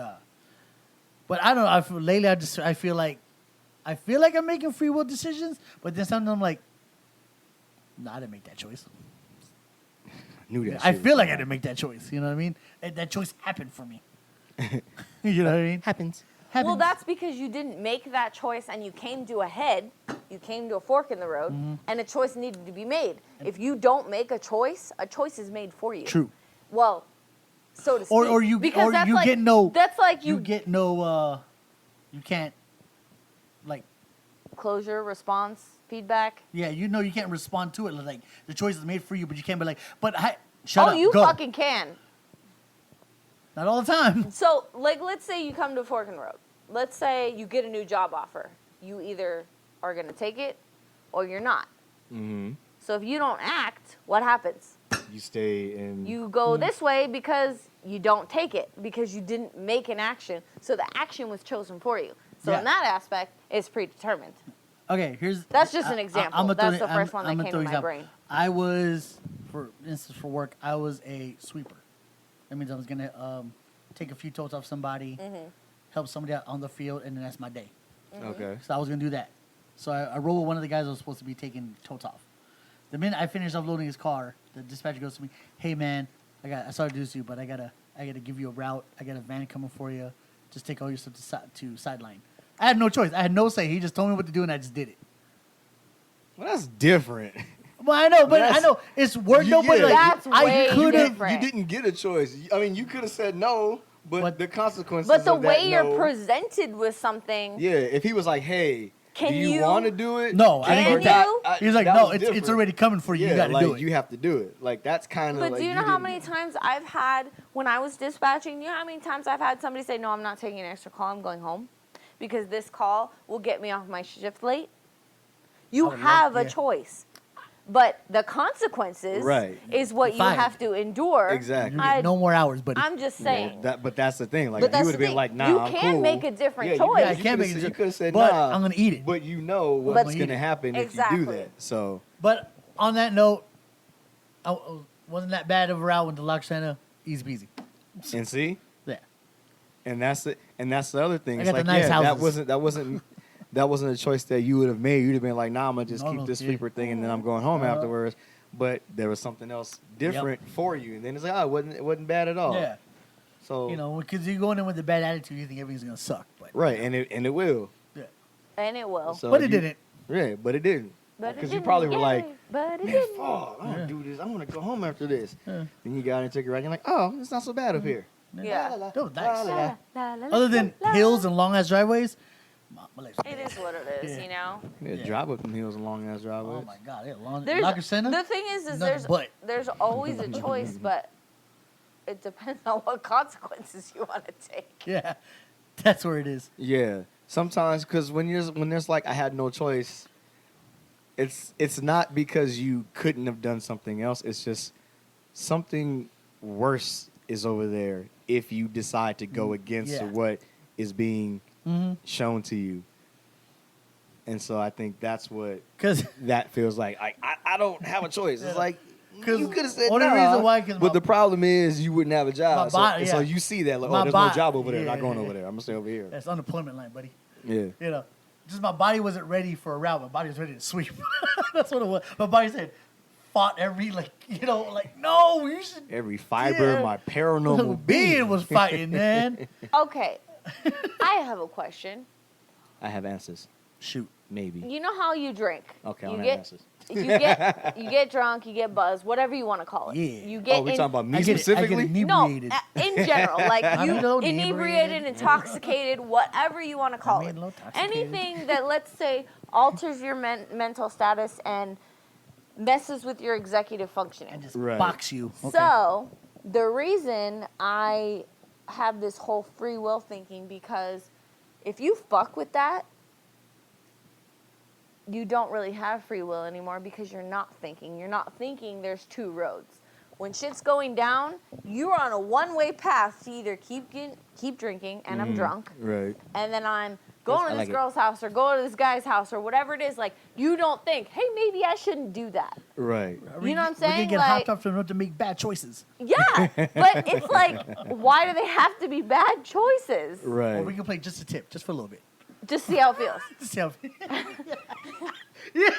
A: I don't know. Lately I feel like I'm making free will decisions, but then sometimes I'm like, no, I didn't make that choice.
C: Knew that.
A: I
C: shit
A: feel
C: was
A: like I
C: wrong.
A: didn't make that choice. You know what I mean? That choice happened for me. You know what I mean?
C: Happens.
B: Well, that's because you didn't make that choice and you came to a head, you came to a fork in the road,
A: Mm-hmm.
B: and a choice needed to be made. If you don't make a choice is made for you.
A: True.
B: Well, so to speak.
A: Or you
B: because that's
A: you
B: like,
A: get no.
B: That's like
A: you get no. You can't. Like,
B: closure, response, feedback.
A: yeah, you know you can't respond to it. Like the choice is made for you, but you can't be like, but shut up.
B: You
A: Go.
B: fucking can.
A: Not all the time.
B: So, like, let's say you come to a fork in the road. Let's say you get a new job offer. You either are going to take it or you're not.
C: Mm-hmm.
B: So if you don't act, what happens?
C: You stay in.
B: You go this way because you don't take it, because you didn't make an action. So the action was chosen for you. So
A: Yeah.
B: in that aspect, it's predetermined.
A: Okay, here's.
B: That's just an example.
A: I'ma
B: That's
A: throw-
B: the first one that
A: I'ma
B: came
A: throw
B: to my
A: example.
B: brain.
A: I was, for instance, for work, I was a sweeper. That means I was gonna take a few totes off somebody, help somebody out on the field, and then that's my day.
C: Okay.
A: So I was gonna do that. So I rolled with one of the guys that was supposed to be taking totes off. The minute I finished uploading his car, the dispatcher goes to me, "Hey man, I sorry to do this to you, but I gotta give you a route. I got a van coming for you. Just take all your stuff to sideline." I had no choice. I had no say. He just told me what to do, and I just did it.
C: Well, that's different.
A: Well, I know, but
C: That's-
A: I know it's work. No, but
C: Yeah.
A: like
B: That's way
A: I could have.
B: different.
C: You didn't get a choice. I mean, you could have said no, but
A: But-
C: the consequences.
B: But the
C: of that
B: way you're
C: no,
B: presented with something,
C: Yeah, if he was like, "Hey,
B: Can
C: do you
B: you-
C: want to do it?"
A: No, I didn't
B: Can
A: get that.
B: you?
A: He was like,
C: that
A: "No,
C: was
A: it's
C: different.
A: already coming for you.
C: Yeah,
A: You got to
C: like,
A: do it."
C: You have to do it. Like that's kind of.
B: but
C: like,
B: do you know how
C: didn't-
B: many times I've had, when I was dispatching, you know how many times I've had somebody say, "No, I'm not taking an extra call, I'm going home," because this call will get me off my shift late? You
A: I would love-
B: have a
A: yeah.
B: choice. But the consequences
C: Right.
B: is what you
A: Fired.
B: have to endure.
C: Exactly.
A: You get no more hours, buddy.
B: I'm just
C: Yeah,
B: saying.
C: but that's the thing. Like
B: But
C: if
B: that's
C: you would
B: the
C: have been
B: thing.
C: like, "Nah,
B: You
C: I'm
B: can
C: cool."
B: make a different
C: Yeah,
B: choice.
A: Yeah, I
C: You
A: can't
C: could've
A: make a
C: said- You
A: different-
C: could have said,
A: but
C: "Nah,"
A: I'm gonna eat it.
C: But you know
A: I'm
C: what's
A: gonna
C: going
A: eat
C: to
A: it.
C: happen if you
B: Exactly.
C: do that. So
A: But on that note, I wasn't that bad of a route with the Lock Santa. Easy peasy.
C: and see,
A: Yeah.
C: and that's it. And that's the other thing.
A: I
C: It's
A: got the
C: like,
A: nice
C: yeah,
A: houses.
C: that wasn't a choice that you would have made. You'd have been like, "Nah, I'm gonna just
A: No,
C: keep
A: no,
C: this
A: yeah.
C: sleeper thing, and then I'm going home
A: Uh-huh.
C: afterwards." But there was something else different for you, and then it's like, "Oh, it wasn't bad at all."
A: Yeah.
C: So
A: You know, because you're going in with a bad attitude, you think everything's gonna suck. But
C: right, and it will.
B: And it will.
C: So
A: But it didn't.
C: Yeah, but it didn't.
B: But it
C: Because you
B: didn't.
C: probably were
B: Yay.
C: like,
B: But it
C: man,
B: didn't.
C: fuck, I don't do this. I want to go home after this.
A: Yeah.
C: Then you got and took it right. You're like, oh, it's not so bad up here.
B: Yeah.
C: La, la,
A: That was nice.
C: la, la, la.
B: La, la, la,
A: Other than
B: la, la.
A: hills and long ass driveways, my legs.
B: It is what it is,
A: Yeah.
B: you know.
C: Yeah,
A: Yeah.
C: drive up them hills and long ass driveways.
A: Oh my god, yeah, long.
B: There's
A: La Crescenta?
B: the thing is
A: Nothing but.
B: there's always a choice, but it depends on what consequences you want to take.
A: Yeah, that's where it is.
C: Yeah, sometimes because when there's like I had no choice, it's not because you couldn't have done something else. It's just something worse is over there if you decide to go against
A: Yeah.
C: what is being
A: Mm-hmm.
C: shown to you. And so I think that's what
A: Cause
C: that feels like. I don't have a choice. It's
A: Yeah.
C: like
A: 'Cause
C: you could have said
A: only
C: nah,
A: reason why, 'cause
C: but
A: my-
C: the problem is you wouldn't have a job. So,
A: body-
C: so
A: yeah.
C: you see that like,
A: My
C: oh, there's
A: body-
C: no job over there.
A: yeah,
C: Not going
A: yeah,
C: over
A: yeah.
C: there. I'm gonna stay over here.
A: that's unemployment line, buddy.
C: Yeah.
A: You know, just my body wasn't ready for a route. My body was ready to sweep. That's what it was. My body said, fought every no, you should.
C: Every fiber
A: Yeah.
C: of my paranormal
A: being was fighting, man.
B: Okay, I have a question.
C: I have answers.
A: Shoot.
C: Maybe.
B: You know how you drink?
C: Okay, I
B: you
C: don't have
B: get
C: answers.
B: you get drunk, you get buzzed, whatever you want to call it.
A: Yeah.
B: You get
C: Oh, we talking about me
A: I get
C: specifically?
A: inebriated.
B: No, in general, like
A: I'm
B: you
A: a little
B: inebriated, intoxicated, whatever you want to call
A: I'm a
B: it.
A: little intoxicated.
B: Anything that, let's say, alters your mental status and messes with your executive functioning.
A: And just
C: Right.
A: box you. Okay.
B: So, the reason I have this whole free will thinking, because if you fuck with that, you don't really have free will anymore because you're not thinking. You're not thinking there's two roads. When shit's going down, you're on a one-way path to either keep drinking, and I'm drunk,
C: Right.
B: and then I'm going
C: I
B: to
C: like
B: this
C: it.
B: girl's house or going to this guy's house or whatever it is. Like, you don't think, hey, maybe I shouldn't do that.
C: Right.
B: You know what I'm
A: We're
B: saying?
A: gonna get
B: Like-
A: hopped up to make bad choices.
B: Yeah, but it's like, why do they have to be bad choices?
C: Right.
A: Or we can play just a tip, just for a little bit.
B: Just see how it feels.
A: Just see how- yeah,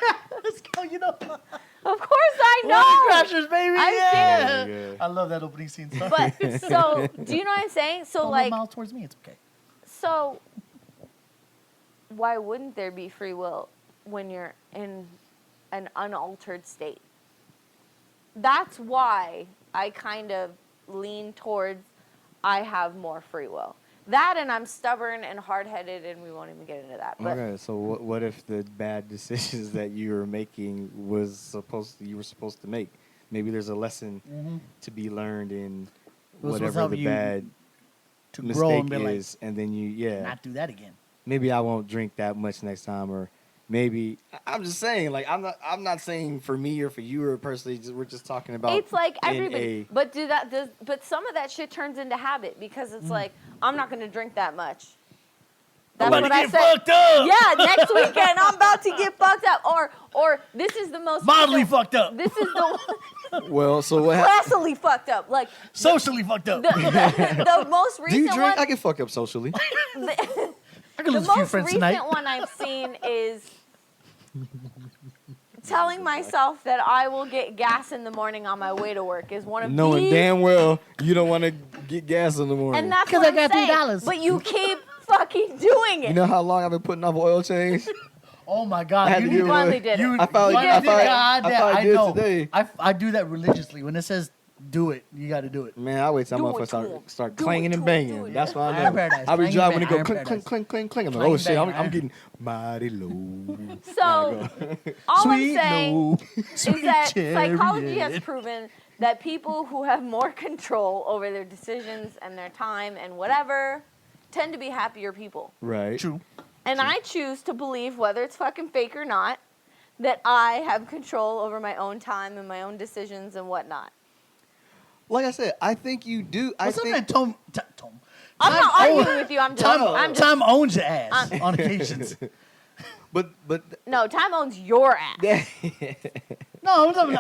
A: let's go. You know,
B: Of course I
A: Wedding
B: know.
A: Crashers, baby.
B: I've
A: yeah.
C: seen it.
A: I love that opening scene. Sorry.
B: But so, do you know what I'm saying? So
A: Don't
B: like,
A: mouth towards me. It's okay.
B: so why wouldn't there be free will when you're in an unaltered state? That's why I kind of lean towards I have more free will. That, and I'm stubborn and hard-headed, and we won't even get into that. But
C: Okay, so what if the bad decisions that you were making you were supposed to make? Maybe there's a lesson to be learned in
A: was
C: whatever
A: helping
C: the
A: you
C: bad
A: To grow
C: mistake
A: and be like,
C: is, and then you
A: not do that again.
C: maybe I won't drink that much next time, or maybe I'm just saying, like I'm not saying for me or for you or personally. We're just talking about
B: it's like
C: in
B: everybody. But some of that shit turns into habit because it's like, I'm not going to drink that much. That's
A: I'm
B: what
A: about
B: I
A: to
B: said.
A: get fucked up.
B: Yeah, next weekend I'm about to get fucked up. Or this is the most
A: Mildly fucked up.
B: This is the
C: Well, so what happened?
B: classily fucked up. Like
A: Socially fucked up.
B: the most
C: Do you
B: recent
C: drink?
B: one.
C: I can fuck up socially.
A: I can
B: The
A: lose a few
B: most
A: friends
B: recent
A: tonight.
B: one I've seen is telling myself that I will get gas in the morning on my way to work is one of
C: Knowing
B: the
C: damn well you don't want to get gas in the morning.
B: and that's
A: 'Cause
B: what
A: I
B: I'm
A: got
B: saying.
A: $3.
B: But you keep fucking doing it.
C: You know how long I've been putting off oil change?
A: Oh my
C: I
A: God!
C: had
A: You
C: to
A: need
C: do
B: You
C: it.
B: finally did it.
A: You,
C: I finally-
A: you
C: I
A: did
C: finally-
A: God,
C: I
A: that-
C: finally
A: I
C: did it
A: know.
C: today.
A: I do that religiously. When it says do it, you got to do it.
C: Man, I wait till
B: Do
C: motherfuckers
B: it to 'em.
C: start
B: Do
C: clanging
B: it
C: and
B: to 'em,
C: banging.
B: do it.
C: That's why I
A: Iron
C: know.
A: Paradise,
C: I'll be
A: clanging
C: driving and go
A: bang,
C: clink,
A: Iron
C: clink, clink, clink, clink. I'm like,
A: Clanging
C: oh shit,
A: bang,
C: I'm getting mighty low.
B: So all I'm saying
A: low,
B: is
A: sweet
B: that psychology has
A: chariot.
B: proven that people who have more control over their decisions and their time and whatever tend to be happier people.
C: Right.
A: True.
B: And I choose to believe, whether it's fucking fake or not, that I have control over my own time and my own decisions and whatnot.
C: Like I said, I think you do. I
A: What's up,
C: think
A: man? Tom.
B: I'm not
A: Tom
B: arguing
A: owns-
B: with you. I'm just.
A: Tom owns your ass on occasions.
C: but
B: No, time owns your ass.
A: No, I'm talking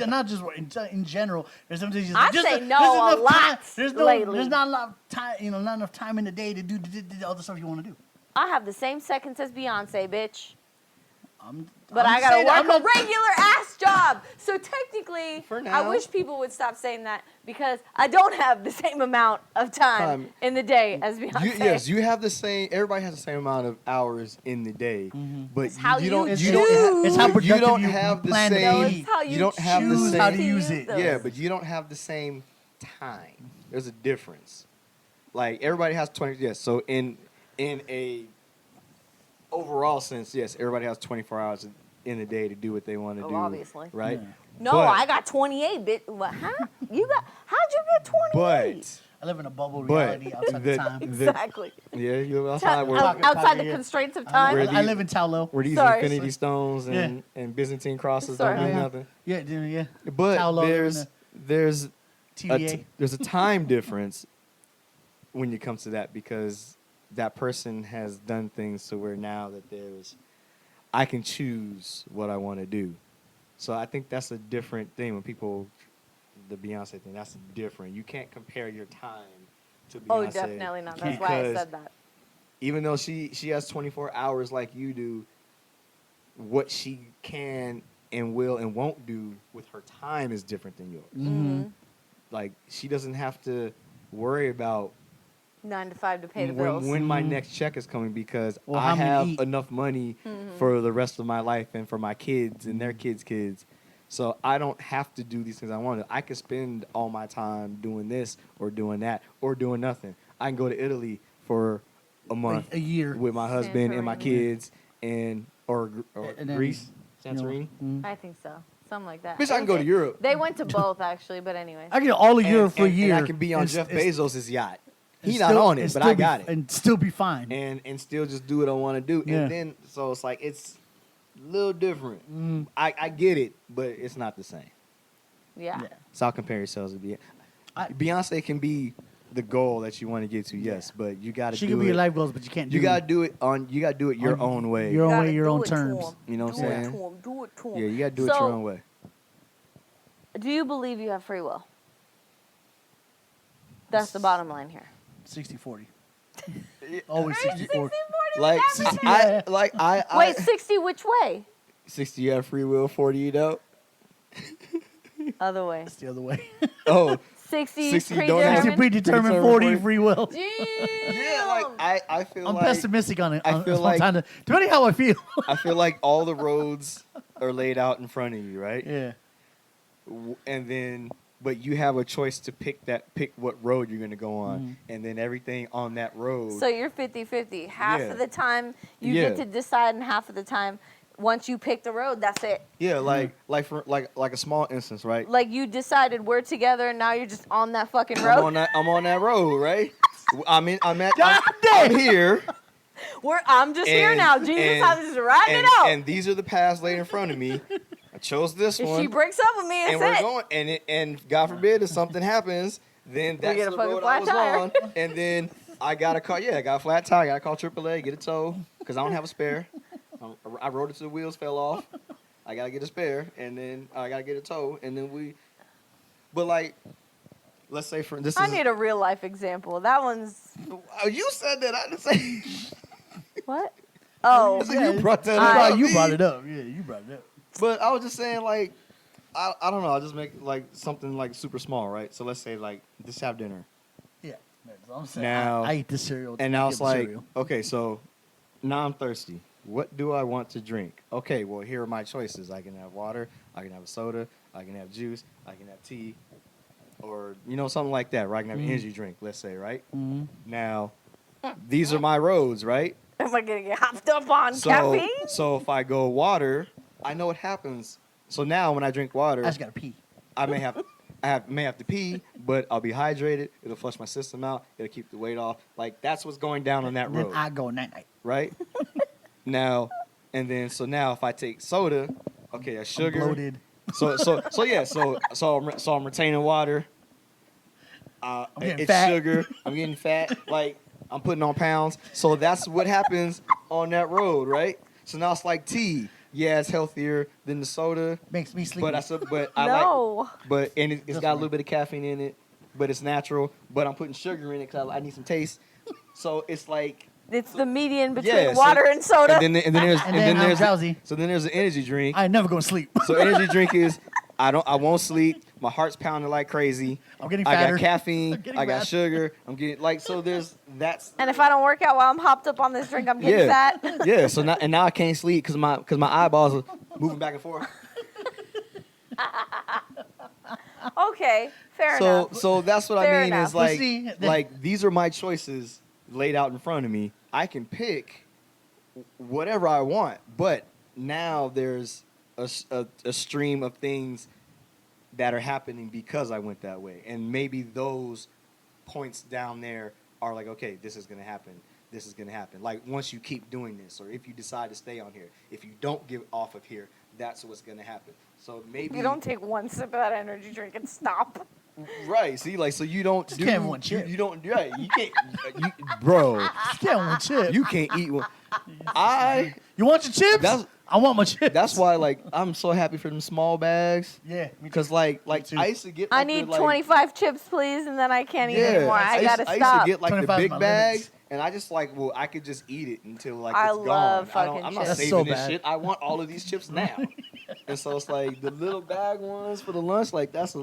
A: not just in general. There's some things.
B: I
A: just
B: say
A: there's
B: no a
A: enough
B: lot
A: There's
B: lately.
A: not a lot of time. Not enough time in the day to do all the stuff you want to do.
B: I have the same seconds as Beyonce, bitch. But I gotta work a regular ass job. So technically,
C: For now.
B: I wish people would stop saying that because I don't have the same amount of time in the day as Beyonce.
C: Yes, you have the same. Everybody has the same amount of hours in the day, but
B: It's how you
C: don't.
B: choose.
C: You don't.
A: It's how
C: you
A: productive
C: don't
A: you
C: have the
A: plan to
C: same.
B: No,
A: be.
B: it's how you
C: don't have the
B: choose
C: same.
A: how to use it.
B: those.
C: Yeah, but you don't have the same time. There's a difference. Like everybody has 20. Yes, so in a overall sense, yes, everybody has 24 hours in the day to do what they want to do.
B: Obviously.
C: Right?
A: Yeah.
B: No, I got 28 bit. What? Huh? How'd you get 28?
C: But
A: I live in a bubble
C: But
A: reality outside
C: the-
A: of time.
B: Exactly.
C: yeah, you outside where,
B: Outside the
A: yeah.
B: constraints of
C: Where
B: time.
A: I live in Taulo.
C: where these
B: Sorry.
C: infinity stones and Byzantine crosses
B: Sorry.
C: don't mean
A: Uh-huh.
C: nothing.
A: Yeah, dude, yeah.
C: But
A: Taulo,
C: there's
A: TVA.
C: there's a time difference when it comes to that because that person has done things to where now that I can choose what I want to do. So I think that's a different thing when people, the Beyonce thing, that's different. You can't compare your time to Beyonce.
B: Oh, definitely not. That's why I
C: because
B: said that.
C: even though she has 24 hours like you do, what she can and will and won't do with her time is different than yours.
A: Mm-hmm.
C: Like, she doesn't have to worry about
B: 9 to 5 to pay the bills.
C: when my next check is coming because
A: Or
C: I
A: how many
C: have
A: eat.
C: enough money for the rest of my life and for my kids and their kids. So I don't have to do these things I want to. I can spend all my time doing this or doing that or doing nothing. I can go to Italy for a month,
A: a year.
C: with my husband and my
B: Santorini.
C: kids or
A: And then,
C: Greece,
A: you know,
C: Santorini.
B: I think so. Something like that.
C: Bitch, I can go to Europe.
B: They went to both, actually, but anyways.
A: I get all of Europe for a year.
C: And I can be on
A: and
C: Jeff
A: s-
C: Bezos' yacht.
A: and
C: He's not
A: still-
C: on it,
A: and
C: but
A: still
C: I got
A: be,
C: it.
A: and still be fine.
C: And still just do what I want to do.
A: Yeah.
C: And then, so it's like, it's a little different. I get it, but it's not the same.
B: Yeah.
A: Yeah.
C: So I'll compare yourselves to Beyonce.
A: I-
C: Beyonce can be the goal that you want to get to, yes, but you got to
A: She
C: do
A: can be
C: it.
A: your life goals, but you can't.
C: You got to do it your
A: on
C: own way.
A: Your own
B: Gotta
A: way, your
B: do
A: own
B: it to
A: terms.
B: 'em.
C: You know what I'm
B: Do it
C: saying?
B: to 'em, do it to 'em.
C: Yeah, you got to do it your
B: So-
C: own way.
B: Do you believe you have free will? That's the bottom line here.
A: 60-40. Always 60-40.
C: Like, I
B: Wait, 60 which way?
C: 60 you have free will, 40 you don't.
B: Other way.
A: It's the other way.
C: Oh,
B: 60
C: 60 you don't have-
A: 60
B: predetermined.
A: predetermined, 40 free will.
C: yeah, like I feel
A: I'm
C: like
A: pessimistic on it.
C: I feel like-
A: depending how I feel.
C: I feel like all the roads are laid out in front of you, right?
A: Yeah.
C: And then but you have a choice to pick what road you're going to go on, and then everything on that road.
B: So you're 50-50. Half
C: Yeah.
B: of the time you
C: Yeah.
B: get to decide, and half of the time, once you pick the road, that's it.
C: yeah, like a small instance, right?
B: Like you decided we're together, and now you're just on that fucking road.
C: I'm on that road, right? I'm
A: damn!
C: here.
B: I'm just here
C: and-
B: now. Jesus,
C: and-
B: I'm just riding
C: and,
B: it out.
C: and these are the paths laid in front of me. I chose this
B: if
C: one.
B: she breaks up with me,
C: and
B: it's
C: we're
B: it.
C: going, and God forbid if something happens, then that's
B: get a
C: the
B: fucking
C: road I
B: flat
C: was
B: tire.
C: on, and then I got to call. Yeah, I got a flat tire. I got to call AAA, get a tow, because I don't have a spare. I rode it till the wheels fell off. I got to get a spare, and then I got to get a tow, and then But like, let's say for this
B: I
C: is.
B: need a real life example. That one's
C: Oh, you said that. I didn't say.
B: what? Oh,
C: So you brought that
B: I-
C: up.
A: You brought it up. Yeah, you brought it up.
C: But I was just saying, like, I don't know. I'll just make like something like super small, right? So let's say like just have dinner.
A: Yeah. That's what I'm saying.
C: Now-
A: I eat this cereal.
C: And now
A: I
C: it's
A: get the
C: like,
A: cereal.
C: okay, so now I'm thirsty. What do I want to drink? Okay, well, here are my choices. I can have water, I can have a soda, I can have juice, I can have tea, or, something like that, right? I can have an energy drink, let's say, right?
A: Mhm.
C: Now, these are my roads, right?
B: am I gonna get hopped up on caffeine?
C: So if I go water, I know what happens. So now when I drink water,
A: I just gotta pee.
C: I may have to pee, but I'll be hydrated. It'll flush my system out. It'll keep the weight off. Like, that's what's going down on that
A: And then
C: road.
A: I go night night.
C: Right? Now, so now if I take soda, okay, a sugar.
A: Bloated.
C: So I'm retaining water.
A: getting
C: It's
A: fat.
C: sugar. I'm getting fat. Like, I'm putting on pounds. So that's what happens on that road, right? So now it's like tea. Yeah, it's healthier than the soda,
A: Makes me sleepy.
C: but I
B: No.
C: like, and it's
A: That's
C: got a
A: right.
C: little bit of caffeine in it, but it's natural. But I'm putting sugar in it because I need some taste. So it's like
B: It's the median between water and soda.
C: And then there's
A: drowsy.
C: So then there's an energy drink.
A: I ain't never gonna sleep.
C: So energy drink is I won't sleep. My heart's pounding like crazy.
A: I'm getting
C: I
A: fatter.
C: got caffeine. I got
A: fatter.
C: sugar. I'm getting that's.
B: And if I don't work out while I'm hopped up on this drink, I'm getting fat.
C: Yeah. So now I can't sleep because my eyeballs are moving back and forth.
B: Okay, fair enough.
C: So that's what
B: Fair
C: I mean
B: enough.
C: is
A: But see,
C: like these are my choices laid out in front of me. I can pick whatever I want, but now there's a stream of things that are happening because I went that way, and maybe those points down there are like, okay, this is gonna happen. This is gonna happen. Like once you keep doing this, or if you decide to stay on here, if you don't get off of here, that's what's gonna happen. So maybe
B: You don't take one sip of that energy drink and stop.
C: right. See, like so you don't
A: Just
C: do
A: can't have one chip.
C: you don't right. You can't, bro.
A: Just can't want chip.
C: You can't eat one.
A: You want your chips?
C: That's-
A: I want my chips.
C: That's why like I'm so happy for them small bags.
A: Yeah, me too.
C: Because like
A: too.
C: I used to get.
B: I
C: Like,
B: need
C: the, like,
B: 25 chips, please, and then I can't eat
C: Yeah,
B: anymore. I gotta
C: I used
B: stop.
C: to get like the
A: 25 is
C: big
A: my
C: bags,
A: limits.
C: and I just like, well, I could just eat it until like
B: I
C: it's
B: love
C: gone.
B: fucking
C: I'm not
B: chips.
A: That's
C: saving
A: so
C: this
A: bad.
C: shit. I want all of these chips now. And so it's like the little bag ones for the lunch, like that's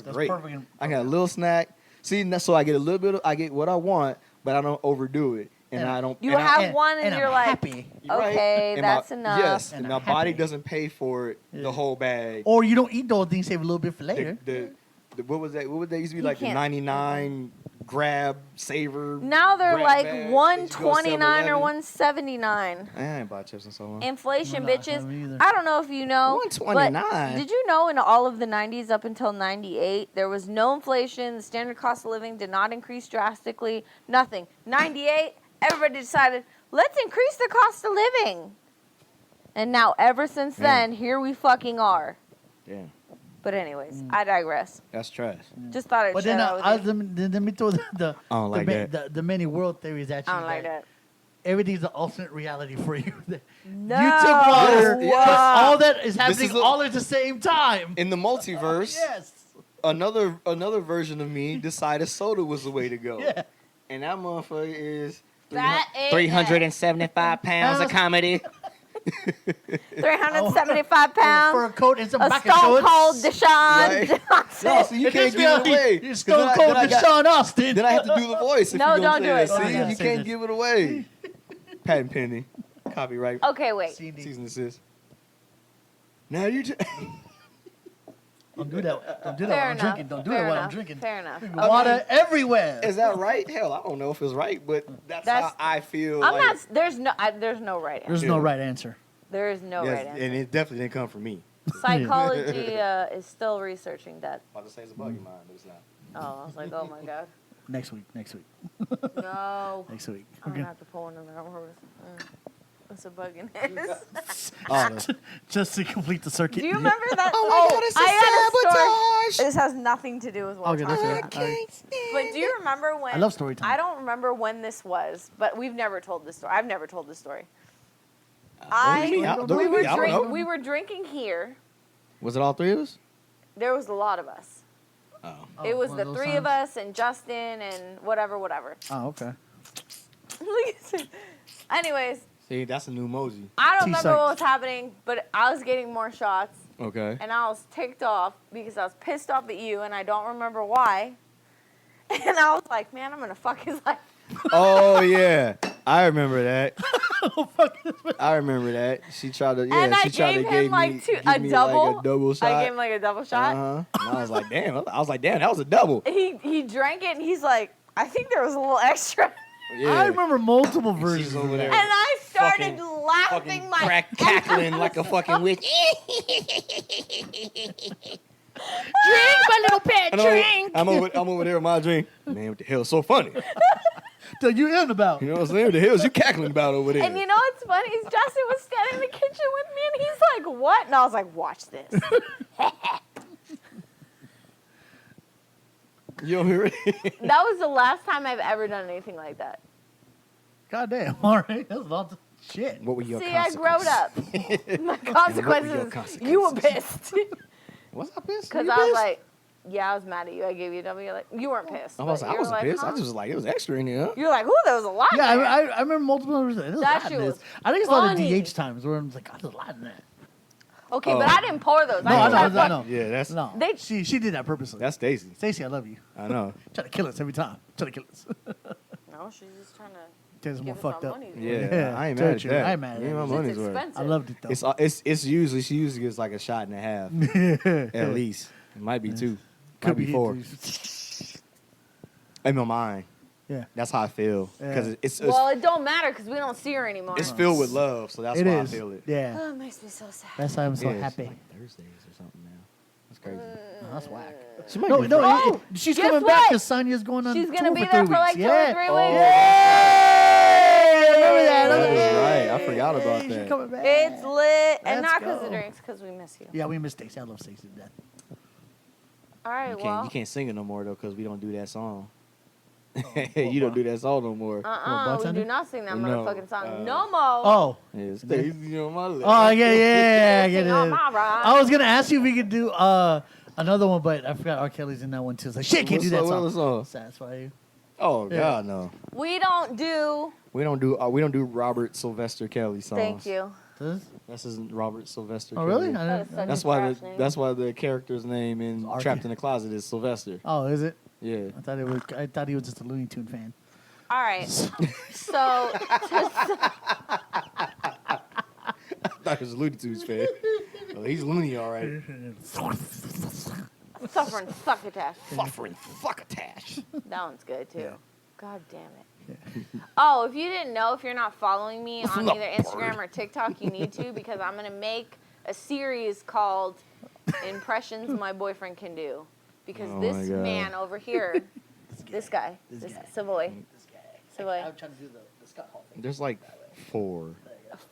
C: great.
A: perfect.
C: I got a little snack. See, and that's so I get a little bit. I get what I want, but I don't overdo it, and
A: And
C: I don't.
B: You
C: and
B: have
A: and-
B: one, and
A: and
B: you're
A: I'm
B: like,
A: happy.
C: right?
B: okay,
C: And
B: that's
C: my,
B: enough.
C: Yes,
A: And
C: and
A: I'm
C: my body
A: happy.
C: doesn't pay for it
A: Yeah.
C: the whole bag.
A: Or you don't eat those things, save a little bit for later.
C: The what was that? What would they used to be
B: You
C: like? The
B: can't-
C: 99 grab savor.
B: Now they're
C: grab
B: like
C: bag that you go
B: 129 or
C: 7-Eleven.
B: 179.
C: I ain't bought chips in so long.
B: Inflation,
A: No, I
B: bitches.
A: haven't either.
B: I don't know if you know.
C: 129.
B: But did you know in all of the 90s up until 98, there was no inflation. The standard cost of living did not increase drastically. Nothing. 98, everybody decided, let's increase the cost of living. And now, ever since then, here we fucking are.
C: Yeah,
B: But anyways, I digress.
C: that's trash.
B: Just thought I'd
A: But
B: share
A: then
B: that with you.
A: let me throw the
C: I don't like
A: the many world theories at you.
B: I don't like that.
A: Everything's an alternate reality for you.
B: No.
A: You took water,
C: Yes,
A: but
C: yes.
A: all that is
C: This
A: happening
C: is a-
A: all at the same time.
C: In the multiverse,
A: Yes.
C: another version of me decided soda was the way to go.
A: Yeah.
C: And that motherfucker is
B: That ain't
C: 375 pounds of comedy.
B: 375
A: For
B: pounds.
A: a coat and some
B: A
A: back
B: Stone Cold
A: shorts.
B: Deshaun
C: Right.
B: Johnson.
C: No, so you
A: It
C: can't
A: gets me
C: give
A: out
C: it
A: here.
C: away.
A: You're
C: 'Cause
A: Stone
C: then I-
A: Cold
C: then I got-
A: Deshaun Austin.
C: Then I have to do the voice. If
B: No,
C: you're
B: don't
C: gonna
B: do
C: say
B: it.
C: that.
B: Don't
C: See,
A: do it.
C: you
A: Say
C: can't
A: this.
C: give it away. Patent pending. Copyright.
B: Okay, wait.
A: CD.
C: Cease and desist. Now you.
A: Don't do that. Don't do that
B: Fair
A: while I'm
B: enough.
A: drinking. Don't do
B: Fair
A: that while I'm
B: enough.
A: drinking.
B: Fair enough.
A: Water everywhere.
C: Is that right? Hell, I don't know if it's right, but that's how I feel.
B: I'm
C: like,
B: not. There's no right answer.
A: There's no right answer.
B: There is no
C: Yes,
B: right answer.
C: and it definitely didn't come from me.
B: Psychology is still researching that.
C: About to say it's a bug in mine, but it's not.
B: Oh, I was like, oh my god,
A: Next week.
B: no.
A: Next week.
B: I'm
A: Okay.
B: gonna have to pull one of them. What's a bug in his?
A: Just to complete the circuit.
B: Do you remember that?
C: Oh my God, it's a
B: I got a
C: sabotage.
B: story. This has nothing to do with what
A: Okay,
B: we're
A: that's
B: talking
A: it.
B: about. But do you remember when?
A: I love story time.
B: I don't remember when this was, but we've never told this story. I've never told this story. We were drinking here.
C: Was it all three of us?
B: There was a lot of us.
C: Oh.
B: It was
A: one
B: the
A: of those
B: three of
A: times?
B: us and Justin and whatever.
A: Oh, okay.
B: Anyways,
C: See, that's a new emoji.
B: I don't
A: T-Sites.
B: remember what was happening, but I was getting more shots,
C: Okay.
B: and I was ticked off because I was pissed off at you, and I don't remember why. And I was like, man, I'm gonna fuck his life.
C: Oh yeah, I remember that.
A: Oh, fuck.
C: I remember that. She tried to. Yeah,
B: And I
C: she tried
B: gave
C: to
B: him
C: give
B: like
C: me,
B: two,
C: give
B: a
C: me
B: double.
C: like a double shot.
B: I gave him like a double shot.
C: And I was like, damn. That was a double.
B: He drank it, and he's like, I think there was a little extra.
C: Yeah.
A: I remember multiple
C: She's
A: versions
C: over
A: of
C: there.
B: And I started
C: Fucking-
B: laughing my
C: crack cackling like a fucking witch.
B: drink, my little pet,
C: And
B: drink.
C: I'm over there with my drink. Man, what the hell is so funny?
A: Tell you in about.
C: You know what I'm saying? What the hell is you cackling about over there?
B: And you know what's funny is Justin was standing in the kitchen with me, and he's like, "What?" And I was like, "Watch this."
C: You don't hear it?
B: That was the last time I've ever done anything like that.
A: God damn. All right. That's a lot of shit.
C: What were your
B: See, I growed up. My consequences.
C: consequences?
B: You were pissed
C: Was I pissed?
B: because
C: You
B: I was
C: pissed?
B: like, Yeah, I was mad at you. I gave you a W. Like, you weren't pissed.
C: I
B: but
C: wasn't
B: you were like,
C: pissed.
B: huh?
C: I just was like, it was extra in here.
B: You're like, ooh, there was a lot.
A: Yeah,
B: there.
A: I remember multiple numbers.
B: That shit was
A: I think it's a lot of
B: funny.
A: DH times where I'm like, God, there's a lot in that.
B: Okay,
C: Oh.
B: but I didn't pour those.
A: No,
B: I
A: I
B: didn't try to
A: know, I
B: fuck-
A: know.
C: Yeah, that's
A: No,
B: They-
A: she did that purposely.
C: that's Stacy.
A: Stacey, I love you.
C: I know.
A: Try to kill us every time. Try to kill us.
B: No, she's just trying to
A: Taylor's more
B: give us
A: fucked
B: our
A: up.
B: money.
C: Yeah,
A: Yeah,
C: I ain't
A: tell
C: mad
A: you
C: at
A: the
C: that.
A: truth, I ain't mad at
C: Ain't
A: it.
C: my
B: It's
C: money's worth.
B: expensive.
A: I loved it though.
C: It's usually she usually gets like a shot and a half at least. It might be two. Might be four. In my mind,
A: Yeah.
C: that's how I feel because
A: Yeah.
C: it's
B: Well, it don't matter because we don't see her anymore.
C: it's filled with love, so that's
A: It
C: why
A: is.
C: I feel it.
A: Yeah.
B: Oh, it makes me so sad.
A: That's why I'm so
C: Yeah, it's
A: happy.
C: like Thursdays or something now. That's crazy.
A: No, that's whack.
C: She might
A: No,
C: be
A: no,
B: Oh,
A: she's
B: guess
A: coming back
B: what?
A: because Sonya's going on
B: She's
A: tour
B: gonna be
A: for
B: there
A: 3
B: for like
A: weeks.
B: 2
A: Yeah.
B: or 3
C: Oh.
B: weeks.
A: Hey, remember that?
C: That is
A: Hey,
C: right. I forgot about
A: she's
C: that.
A: coming back.
B: It's lit, and
A: Let's
B: not because
A: go.
B: of drinks, because we miss you.
A: Yeah, we miss Stacey. I love Stacey to death.
B: All right, well.
C: You can't sing it no more though because we don't do that song. You don't do that song no more.
B: We
A: bartender?
B: do not sing that
C: No,
B: motherfucking song
C: uh,
B: no more.
A: Oh.
C: Yeah, Stacy on my list.
A: Oh, yeah, I get
B: Sing
A: it.
B: on my ride.
A: I was going to ask you if we could do another one, but I forgot R. Kelly's in that one too. It's like, shit, can't do that
C: What
A: song.
C: song?
A: Satisfy you.
C: Oh
A: Yeah.
C: God, no.
B: We don't do.
C: We don't do Robert Sylvester Kelly songs.
B: Thank you.
A: Does?
C: This isn't Robert Sylvester.
A: Oh,
C: Kelly.
A: really?
B: That is such
C: That's
B: a
C: why
B: trash name.
C: that's why the character's name in
A: Archie.
C: Trapped in the Closet is Sylvester.
A: Oh, is it?
C: Yeah.
A: I thought he was just a Looney Tune fan.
B: All right. So,
C: I thought he was a Looney Tunes fan. Well, he's loony, all right.
B: suffering succotash.
C: Suffering fuckatash.
B: That one's good too.
A: Yeah.
B: God damn it. Oh, if you didn't know, if you're not following me on
C: No,
B: either Instagram or TikTok, you need to because I'm gonna make a series called Impressions My Boyfriend Can Do. Because
C: Oh
B: this
C: my God.
B: man over here, this guy, Savoy, Savoy,
A: I'm trying to do the Scott Hall thing.
C: There's like 4.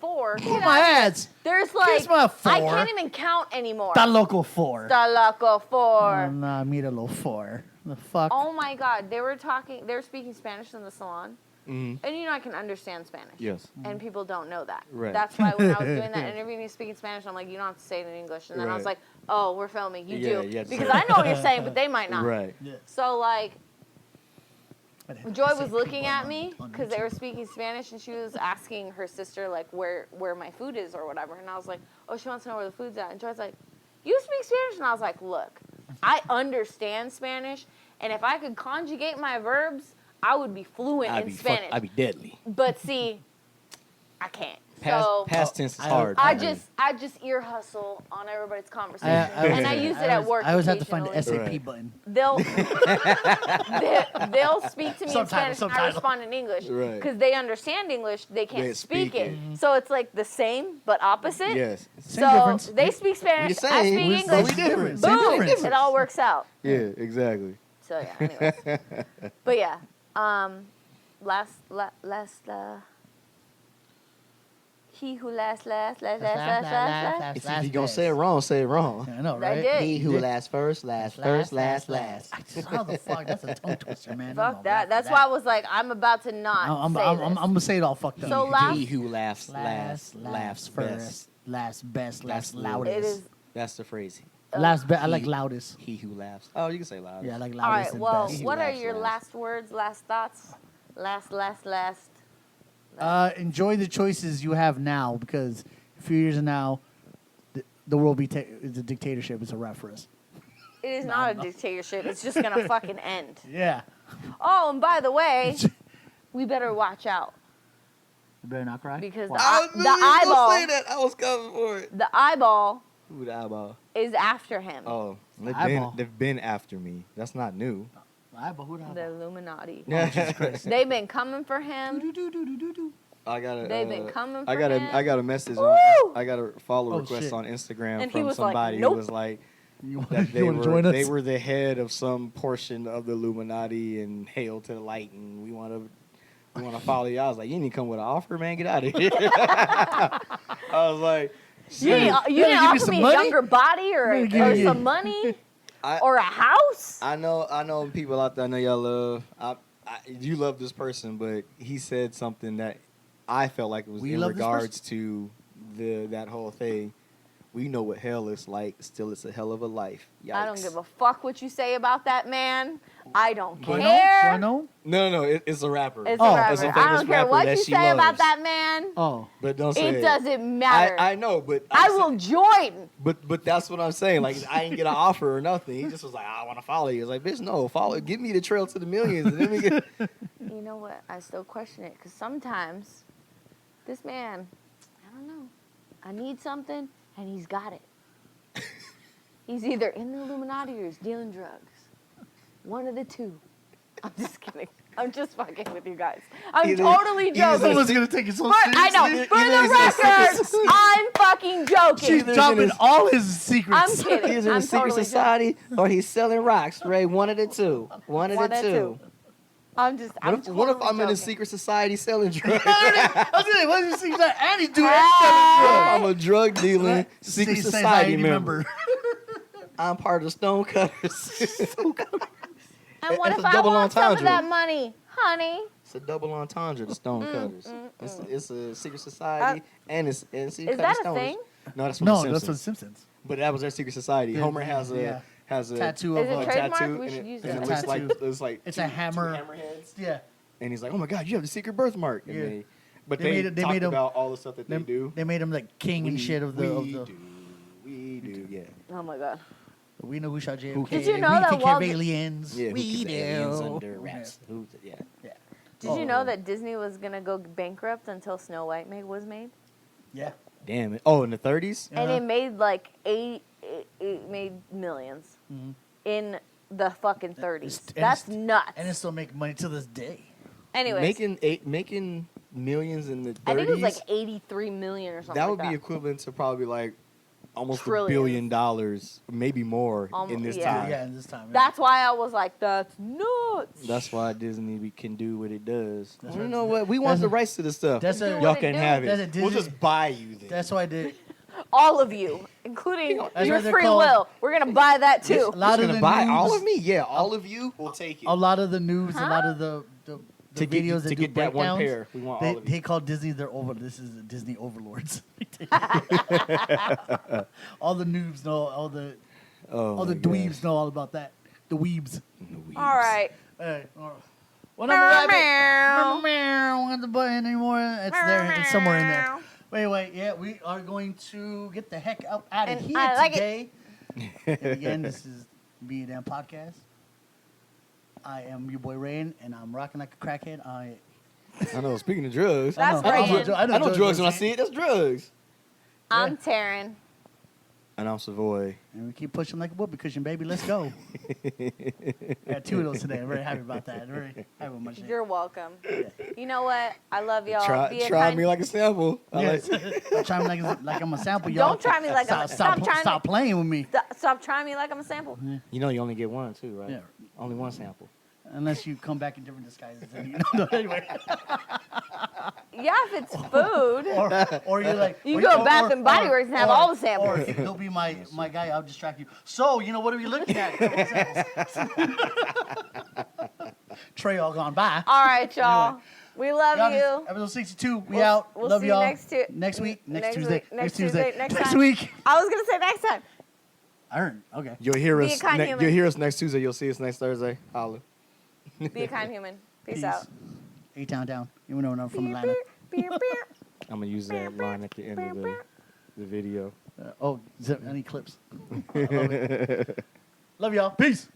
B: 4.
A: Kiss
B: Get
A: my
B: out.
A: ads.
B: There's like,
A: Kiss my
B: I
A: 4.
B: can't even count anymore.
A: Da loco 4.
B: The Loco 4.
A: Nah, míralo 4. The fuck?
B: Oh my God, they were speaking Spanish in the salon.
C: Mm-hmm.
B: And you know I can understand Spanish.
C: Yes.
B: And people don't know that.
C: Right.
B: That's why when I was doing that interview and he was speaking Spanish, I'm like, you don't have to say it in English. And then I was
C: Right.
B: like, oh, we're filming. You
C: Yeah,
B: do.
C: you have to
B: Because
C: say
B: I
C: it.
B: know what you're saying, but they might not.
C: Right.
A: Yeah.
B: So, like, Joy was
A: Say
B: looking
A: people
B: at
A: on-
B: me
A: on
B: because they
A: YouTube.
B: were speaking Spanish and she was asking her sister, like, where my food is or whatever. And I was like, oh, she wants to know where the food's at. And Joy's like, you speak Spanish? And I was like, look, I understand Spanish. And if I could conjugate my verbs, I would be fluent in Spanish.
C: I'd be deadly.
B: But see, I can't. So
C: Past tense is
A: I-
C: hard.
B: I
C: for me.
B: just ear hustle on everybody's conversation,
A: I
B: and I use it at work.
A: I always have to find the
B: occasionally.
A: SAP
C: Right.
A: button.
B: They'll they'll speak to me in
A: Subtitle,
B: Spanish, and I
A: subtitle.
B: respond in English
C: Right.
B: because they understand English. They can't
C: They
B: speak
C: speak
B: it,
C: it.
B: so it's like the same but opposite.
C: Yes.
A: Same
B: so
A: difference.
B: they speak Spanish,
C: the
B: I
C: same,
B: speak
C: but we
B: English.
C: different.
A: Same
B: Boom!
A: difference.
B: It all works out.
C: Yeah, exactly.
B: So yeah. Anyways, but yeah. Last. He who last.
C: If you're gonna say it wrong, say it wrong.
A: I know,
B: I
A: right?
B: did.
C: He who lasts first, last first, last.
A: How the fuck? That's a tongue twister, man.
B: Fuck that. That's why I was like, I'm about to not
A: I'm
B: say this.
A: gonna say it all fucked up.
B: So last-
C: He who laughs last, laughs first.
A: first, last best, last
C: That's
A: loudest.
B: It is.
C: That's the phrase.
A: Last best. I like
C: He-
A: loudest.
C: He who laughs. Oh, you can say loudest.
A: Yeah, I like
B: All
A: loudest
B: right.
A: and
B: Well,
A: best.
B: what are
C: laughs
B: your
C: last.
B: last words, last thoughts, last?
A: Enjoy the choices you have now because a few years from now, the world be is a dictatorship. It's a wrap for us.
B: It is not a dictatorship. It's just gonna fucking end.
A: Yeah.
B: Oh, and by the way, we better watch out
A: You better not cry.
B: because
A: Why?
B: the eyeball,
C: that. I was coming for it.
B: the eyeball
C: Who the eyeball?
B: is after him.
C: Oh,
A: Eyeball.
C: they've been after me. That's not new.
A: Eyeball, who the
B: The
A: eyeball?
B: Illuminati.
C: Yeah.
B: They've been coming for him.
A: Do-do-do-do-do-do.
C: I got a.
B: They've been coming for
C: I got a.
B: him.
C: I got a message.
B: Woo!
C: I got a follow
A: Oh,
C: request
A: shit.
C: on Instagram
B: And he
C: from
B: was like,
C: somebody
B: "Nope."
C: who was like
A: You want
C: that they
A: to join us?
C: they were the head of some portion of the Illuminati and hail to the light, and we want to follow you. I was like, you need to come with an offer, man. Get out of here. I was like,
B: You didn't
A: Better give me
B: offer
A: some
B: me a
A: money?
B: younger body or
A: Better give me-
B: some money
C: I-
B: or a house.
C: I know people out there. I know y'all love. You love this person, but he said something that I felt like it was
A: We
C: in
A: love this
C: regards to that whole thing. we know what hell is like. Still, it's a hell of a life. Yikes.
B: I don't give a fuck what you say about that man. I don't
A: Do
B: care.
A: I know?
C: No, it's a rapper.
B: It's
A: Oh.
B: a rapper.
C: It's a
B: I
C: famous
B: don't care
C: rapper
B: what
C: that
B: you
C: she
B: say about
C: loves.
B: that man.
A: Oh.
C: But don't say
B: It doesn't matter.
C: I know, but
B: I will join.
C: But that's what I'm saying. Like, I didn't get an offer or nothing. He just was like, I want to follow you. I was like, bitch, no, follow. Give me the trail to the millions. And then we get.
B: You know what? I still question it because sometimes this man, I don't know. I need something and he's got it. He's either in the Illuminati or he's dealing drugs. One of the two. I'm just kidding. I'm just fucking with you guys. I'm totally joking.
A: Someone's gonna take it so
B: I
A: seriously.
B: know. For the record, I'm fucking joking.
A: She's dropping all his secrets.
B: I'm kidding.
C: He's in
B: I'm
C: a secret
B: totally
C: society or he's selling rocks, Ray. One of the two. One of the two.
B: I'm just.
C: What if I'm in a
B: joking.
C: secret society selling drugs?
A: I was like, what is this secret? And he's doing
C: I'm a drug dealing secret
A: Say
C: society member. I'm part of the Stonecutters.
B: And what
C: It's
B: if
C: a
B: I
C: double
B: want some of
C: entendre.
B: that money, honey?
C: It's a double entendre, the Stonecutters. It's a secret society and it's
B: Is
C: cut
B: that a
C: stones.
B: thing?
C: No, that's from
A: No,
C: the Simpsons.
A: that's from Simpsons.
C: But that was their secret society.
A: Yeah,
C: Homer has a
A: yeah.
C: has a
A: Tattoo
B: Is
A: of
B: it
A: a
B: trademark?
C: tattoo,
B: We
C: and
B: should use
C: and
B: that.
C: it looks like
A: Tattoo.
C: it's like
A: It's
C: two,
A: a hammer.
C: two hammerheads.
A: Yeah.
C: And he's like, "Oh my God, you have the secret birthmark." And
A: Yeah.
C: but
A: They
C: they,
A: made
C: talked
A: him-
C: about all the stuff that they do.
A: They made him like king and shit of the.
C: We do, yeah.
B: Oh my god.
A: We know who shot JFK.
B: Did you know
A: we
B: that
A: take care
B: Walt-
A: of aliens.
C: Yeah,
A: we
C: who keeps
A: do.
C: aliens under wraps? Yeah.
B: Did you know that Disney was gonna go bankrupt until Snow White was made?
A: Yeah.
C: Damn it. Oh, in the 30s?
B: And it made like it made millions
A: Mhm.
B: in the fucking 30s.
A: and
B: That's
A: it's-
B: nuts.
A: And it's still making money to this day.
B: Anyways,
C: Making millions in the 30s.
B: I think it was like 83 million or something.
C: that would
B: like
C: be equivalent to probably like almost
B: Trillions.
C: $1 billion, maybe more in this
B: yeah.
C: time.
A: Yeah, in this time. Yeah.
B: That's why I was like, that's nuts.
C: That's why Disney can do what it does.
A: That's
C: You
A: right.
C: know what? We want
A: That's
C: the
A: a-
C: rights to this stuff.
A: that's a-
C: Y'all
B: what it
C: can
B: do.
C: have
A: That's a
C: it. We'll
A: Disney-
C: just buy you then.
A: That's why I did.
B: All of you, including
A: That's
B: your
A: what they're
B: free
A: called.
B: will. We're gonna buy that too.
A: A lot
C: You're
A: of
C: gonna
A: the
C: buy
A: news,
C: all of me? Yeah, all of you will take it.
A: A lot of the news, a lot
B: Huh?
A: of the
C: To get-
A: videos
C: to
A: that do
C: get that one
A: breakdowns,
C: pair. We want all of you.
A: They call Disney their over. This is the Disney overlords. All the noobs know. All the
C: Oh
A: the
C: my
A: dweebs
C: gosh.
A: know all about that. The weebs.
B: All right.
A: Hey, what up, rabbit? Meow. Want the button anymore? It's there. It's somewhere in there. Anyway, yeah, we are going to get the heck out of
B: And
A: here
B: I like it.
A: today. And again, this is Be a Damn Podcast. I am your boy Rain, and I'm rocking like a crackhead.
C: I know. Speaking of drugs,
B: That's
A: I know,
B: Rain.
C: I know drugs when I see it. That's drugs.
B: I'm Taryn.
C: And I'm Savoy.
A: And we keep pushing like a whoopee cushion, baby. Let's go. I got 2 of those today. I'm very happy about that. Very happy with my shit.
B: You're welcome. You know what? I love y'all. Be a
C: Try
B: kind-
C: me like a sample. I
A: Yes.
C: like-
A: Don't try me like I'm a sample, y'all.
B: Don't try me like I'm a- stop trying
A: Stop
B: me.
A: playing with me.
B: Stop trying me like I'm a sample.
C: You know you only get one too, right?
A: Yeah.
C: Only one sample.
A: Unless you come back in different disguises. Then you know, anyway.
B: Yeah, if it's food.
A: Or you're like...
B: You
A: or
B: go to Bath and Body Works and have all the samples.
A: Or he'll be my guy. I'll distract you. So, you know, what are we looking at? Trey all gone by.
B: All right, y'all.
A: Anyway.
B: We love
A: Y'all,
B: you.
A: this is episode 62. We
B: We'll-
A: out.
B: we'll
A: Love
B: see you
A: y'all.
B: next
A: Tuesday.
B: next
A: Tuesday.
B: week, next Tuesday, next
A: Next
B: time.
A: week.
B: I was gonna say next time.
A: I heard. Okay.
C: You'll hear
B: Be
C: us.
B: a kind human.
C: You'll hear us next Tuesday. You'll see us next Thursday. Holla.
B: Be a kind human. Peace out.
A: A-Town down. You know I'm from
B: Beep,
A: Atlanta.
B: beep, beep, beep.
C: I'm gonna use that line at the end of the video.
A: Any clips? Love y'all. Peace.